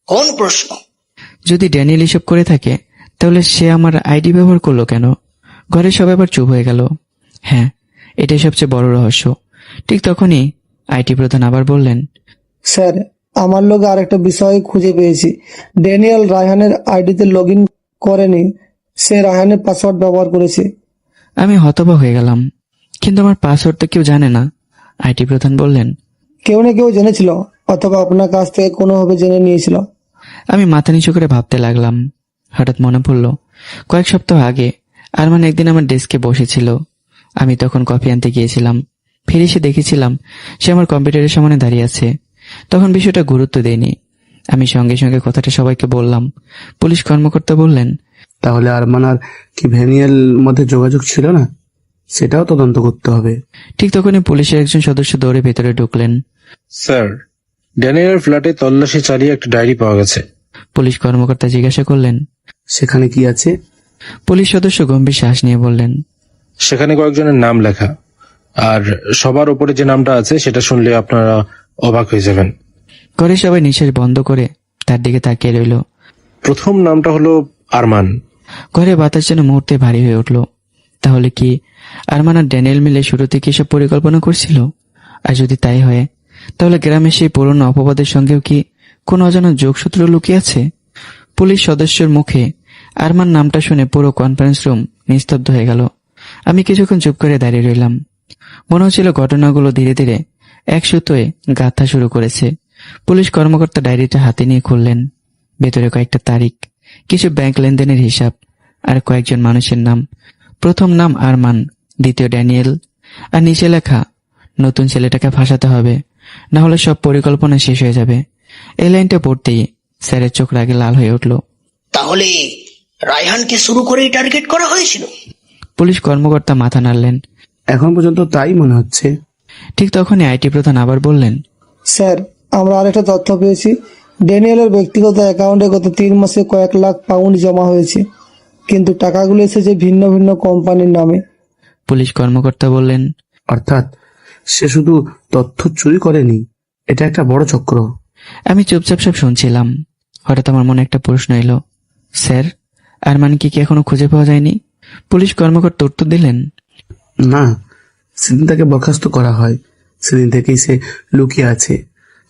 S12: কোন প্রশ্ন?
S1: যদি ড্যানিয়েল এসব করে থাকে, তাহলে সে আমার আইডি ব্যবহার করলো কেন? ঘরে সবাই আবার চুপ হয়ে গেল। হ্যাঁ, এটাই সবচেয়ে বড় রহস্য। ঠিক তখনই আইটি প্রধান আবার বললেন,
S15: স্যার, আমার লোক আর একটা বিষয় খুঁজে পেয়েছি। ড্যানিয়েল রায়হানের আইডিতে লগ ইন করেনি, সে রায়হানের পাসওয়ার্ড ব্যবহার করেছে।
S1: আমি হতবাক হয়ে গেলাম, কিন্তু আমার পাসওয়ার্ড তো কেউ জানে না। আইটি প্রধান বললেন,
S15: কেউ না কেউ জেনেছিল, অথবা আপনার কাছ থেকে কোনোভাবে জেনে নিয়েছিল।
S1: আমি মাথা নিচু করে ভাবতে লাগলাম। হঠাৎ মনে পড়ল, কয়েক সপ্তাহ আগে আরমান একদিন আমার ডেস্কে বসেছিল। আমি তখন কফি আনতে গিয়েছিলাম। ফিরে এসে দেখেছিলাম সে আমার কম্পিউটারের সামনে দাঁড়িয়ে আছে। তখন বিষয়টা গুরুত্ব দেয়নি। আমি সঙ্গে সঙ্গে কথাটা সবাইকে বললাম। পুলিশ কর্মকর্তা বললেন,
S16: তাহলে আরমান আর কি ড্যানিয়েল মধ্যে যোগাযোগ ছিল না? সেটাও তদন্ত করতে হবে।
S1: ঠিক তখনই পুলিশের একজন সদস্য দৌড়ে ভেতরে ঢুকলেন।
S17: স্যার, ড্যানিয়েলের ফ্ল্যাটে তল্লাশি চালিয়ে একটা ডায়েরি পাওয়া গেছে।
S1: পুলিশ কর্মকর্তা জিজ্ঞাসা করলেন,
S16: সেখানে কি আছে?
S1: পুলিশ সদস্য গম্ভীর শ্বাস নিয়ে বললেন,
S17: সেখানে কয়েকজনের নাম লেখা, আর সবার উপরে যে নামটা আছে সেটা শুনলে আপনারা অবাক হয়ে যাবেন।
S1: ঘরে সবাই নিঃশ্বাস বন্ধ করে তার দিকে তাকিয়ে রইল।
S17: প্রথম নামটা হলো আরমান।
S1: ঘরে বাতাস যেন মুহূর্তে ভারী হয়ে উঠল। তাহলে কি আরমান আর ড্যানিয়েল মিলে শুরু থেকে এসব পরিকল্পনা করছিল? আর যদি তাই হয়, তাহলে গ্রামে সেই পুরনো অপবাদের সঙ্গেও কি কোনো অজানা যোগসূত্র লুকিয়ে আছে? পুলিশ সদস্যের মুখে আরমান নামটা শুনে পুরো কনফারেন্স রুম নিস্তব্ধ হয়ে গেল। আমি কিছুক্ষণ চুপ করে দাঁড়িয়ে রইলাম। মনে হচ্ছিল ঘটনাগুলো ধীরে ধীরে এক সুতোয় গাঁথা শুরু করেছে। পুলিশ কর্মকর্তা ডায়েরিটা হাতে নিয়ে খুললেন। ভেতরে কয়েকটা তারিখ, কিছু ব্যাংক লেনদেনের হিসাব আর কয়েকজন মানুষের নাম। প্রথম নাম আরমান, দ্বিতীয় ড্যানিয়েল, আর নিচে লেখা, নতুন ছেলেটাকে ফাঁসাতে হবে, না হলে সব পরিকল্পনা শেষ হয়ে যাবে। এই লাইনটা পড়তেই স্যারের চোখ রাগে লাল হয়ে উঠল।
S12: তাহলে রায়হানকে শুরু করেই টার্গেট করা হয়েছিল?
S1: পুলিশ কর্মকর্তা মাথা নাড়লেন।
S16: এখন পর্যন্ত তাই মনে হচ্ছে।
S1: ঠিক তখনই আইটি প্রধান আবার বললেন,
S15: স্যার, আমরা আরেকটা তথ্য পেয়েছি। ড্যানিয়েলের ব্যক্তিগত অ্যাকাউন্টে গত 3 মাসে কয়েক লাখ পাউন্ড জমা হয়েছে, কিন্তু টাকাগুলো এসেছে ভিন্ন ভিন্ন কোম্পানির নামে।
S1: পুলিশ কর্মকর্তা বললেন,
S16: অর্থাৎ সে শুধু তথ্য চুরি করেনি, এটা একটা বড় চক্র।
S1: আমি চুপচাপ সব শুনছিলাম। হঠাৎ আমার মনে একটা প্রশ্ন এলো, স্যার, আরমানকে কি এখনো খুঁজে পাওয়া যায়নি? পুলিশ কর্মকর্তা উত্তর দিলেন,
S16: না, সেদিন তাকে বরখাস্ত করা হয়, সেদিন থেকেই সে লুকিয়ে আছে,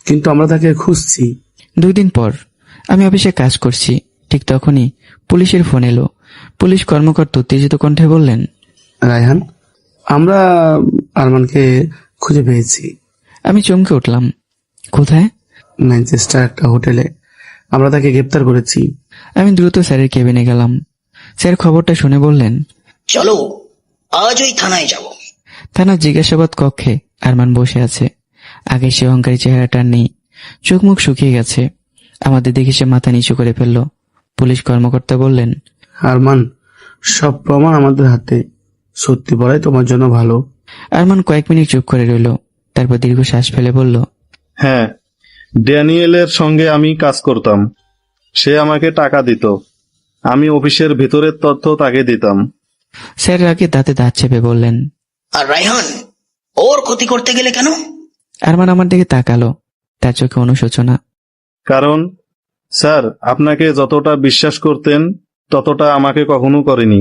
S16: কিন্তু আমরা তাকে খুঁজছি।
S1: 2 দিন পর আমি অফিসে কাজ করছি, ঠিক তখনই পুলিশের ফোন এলো। পুলিশ কর্মকর্তা উত্তেজিত কণ্ঠে বললেন,
S16: রায়হান, আমরা আরমানকে খুঁজে পেয়েছি।
S1: আমি চমকে উঠলাম। কোথায়?
S16: ম্যানচেস্টার একটা হোটেলে, আমরা তাকে গ্রেপ্তার করেছি।
S1: আমি দ্রুত স্যারের কেবিনে গেলাম। স্যার খবরটা শুনে বললেন,
S12: চলো আজ ওই থানায় যাব।
S1: থানার জিজ্ঞাসাবাদ কক্ষে আরমান বসে আছে। আগে সে অহংকারী চেহারাটা নেই, চোখ মুখ শুকিয়ে গেছে। আমাদের দেখে সে মাথা নিচু করে ফেলল। পুলিশ কর্মকর্তা বললেন,
S16: আরমান, সব প্রমাণ আমাদের হাতে, সত্যি বলাই তোমার জন্য ভালো।
S1: আরমান কয়েক মিনিট চুপ করে রইল, তারপর দীর্ঘ শ্বাস ফেলে বলল,
S14: হ্যাঁ, ড্যানিয়েলের সঙ্গে আমি কাজ করতাম। সে আমাকে টাকা দিত, আমি অফিসের ভিতরের তথ্য তাকে দিতাম।
S1: স্যার রাগে দাঁতে দাঁত চেপে বললেন,
S12: আর রায়হান, ওর ক্ষতি করতে গেলে কেন?
S1: আরমান আমার দিকে তাকালো, তার চোখে অনুশোচনা।
S14: কারণ স্যার, আপনাকে যতটা বিশ্বাস করতেন ততটা আমাকে কখনো করেনি।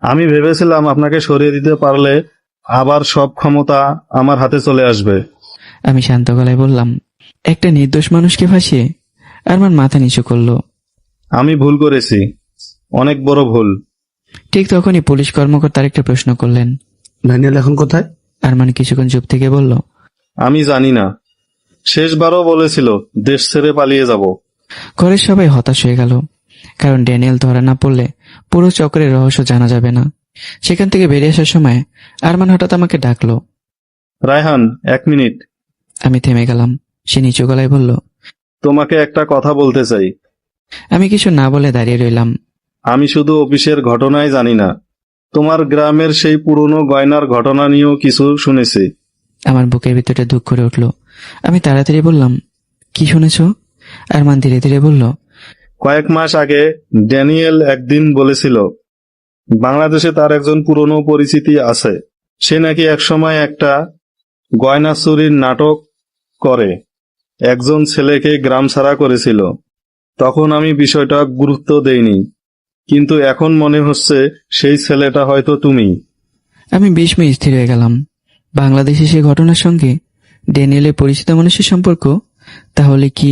S14: আমি ভেবেছিলাম আপনাকে সরিয়ে দিতে পারলে আবার সব ক্ষমতা আমার হাতে চলে আসবে।
S1: আমি শান্ত গলায় বললাম, একটা নির্দোষ মানুষকে ফাঁসিয়ে? আরমান মাথা নিচু করলো।
S14: আমি ভুল করেছি, অনেক বড় ভুল।
S1: ঠিক তখনই পুলিশ কর্মকর্তা আরেকটা প্রশ্ন করলেন,
S16: ড্যানিয়েল এখন কোথায়?
S1: আরমান কিছুক্ষণ চুপ থেকে বলল,
S14: আমি জানি না। শেষবারও বলেছিল দেশ ছেড়ে পালিয়ে যাব।
S1: ঘরের সবাই হতাশ হয়ে গেল, কারণ ড্যানিয়েল ধরা না পড়লে পুরো চক্রের রহস্য জানা যাবে না। সেখান থেকে বেরিয়ে আসার সময় আরমান হঠাৎ আমাকে ডাকলো,
S14: রায়হান, 1 মিনিট।
S1: আমি থেমে গেলাম। সে নিচু গলায় বলল,
S14: তোমাকে একটা কথা বলতে চাই।
S1: আমি কিছু না বলে দাঁড়িয়ে রইলাম।
S14: আমি শুধু অফিসের ঘটনাই জানি না, তোমার গ্রামের সেই পুরনো গয়নার ঘটনা নিয়েও কিছু শুনেছি।
S1: আমার বুকের ভিতরে দুঃখ করে উঠল। আমি তাড়াতাড়ি বললাম, কি শুনেছ? আরমান ধীরে ধীরে বলল,
S14: কয়েক মাস আগে ড্যানিয়েল একদিন বলেছিল বাংলাদেশে তার একজন পুরনো পরিচিতি আছে। সে নাকি একসময় একটা গয়না চুরির নাটক করে একজন ছেলেকে গ্রাম ছাড়া করেছিল। তখন আমি বিষয়টা গুরুত্ব দেইনি, কিন্তু এখন মনে হচ্ছে সেই ছেলেটা হয়তো তুমি।
S1: আমি বিস্ময়ে স্থির হয়ে গেলাম। বাংলাদেশে সেই ঘটনার সঙ্গে ড্যানিয়েলের পরিচিত মানুষের সম্পর্ক? তাহলে কি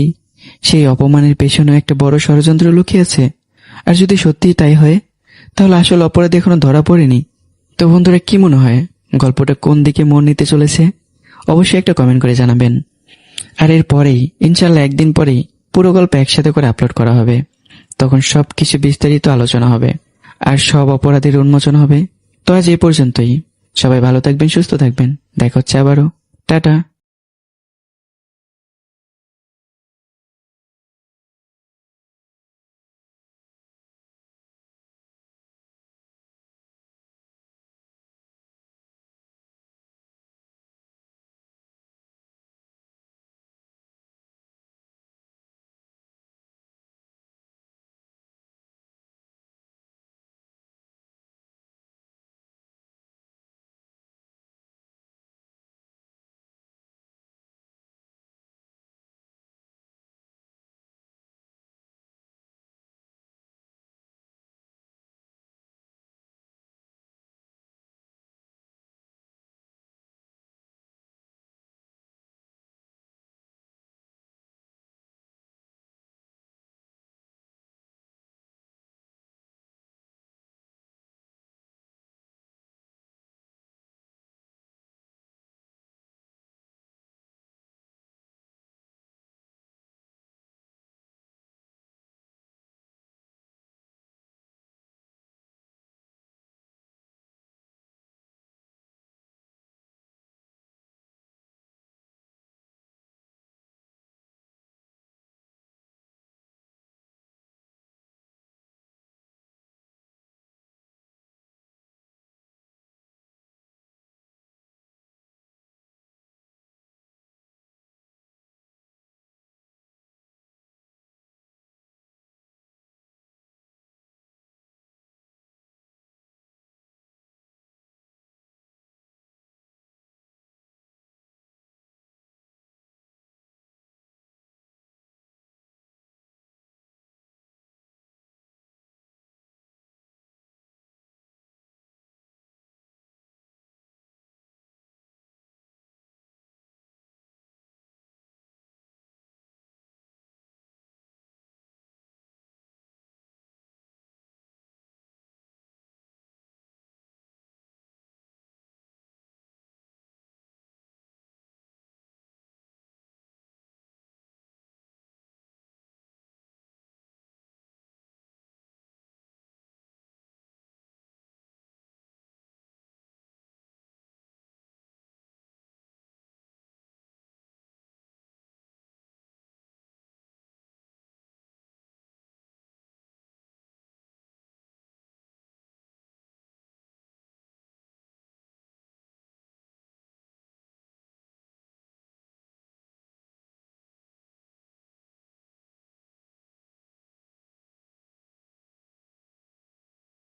S1: সেই অপমানের পেছনে একটা বড় ষড়যন্ত্র লুকিয়ে আছে? আর যদি সত্যিই তাই হয়, তাহলে আসল অপরাধী এখনো ধরা পড়েনি। তো বন্ধুরা, কি মনে হয় গল্পটা কোন দিকে মোড় নিতে চলেছে? অবশ্যই একটা কমেন্ট করে জানাবেন। আর এর পরেই ইনশাল্লাহ একদিন পরেই পুরো গল্প একসাথে করে আপলোড করা হবে। তখন সবকিছু বিস্তারিত আলোচনা হবে আর সব অপরাধীর উন্মোচন হবে। তো আজ এই পর্যন্তই। সবাই ভালো থাকবেন, সুস্থ থাকবেন। দেখা হচ্ছে আবারও। টাটা।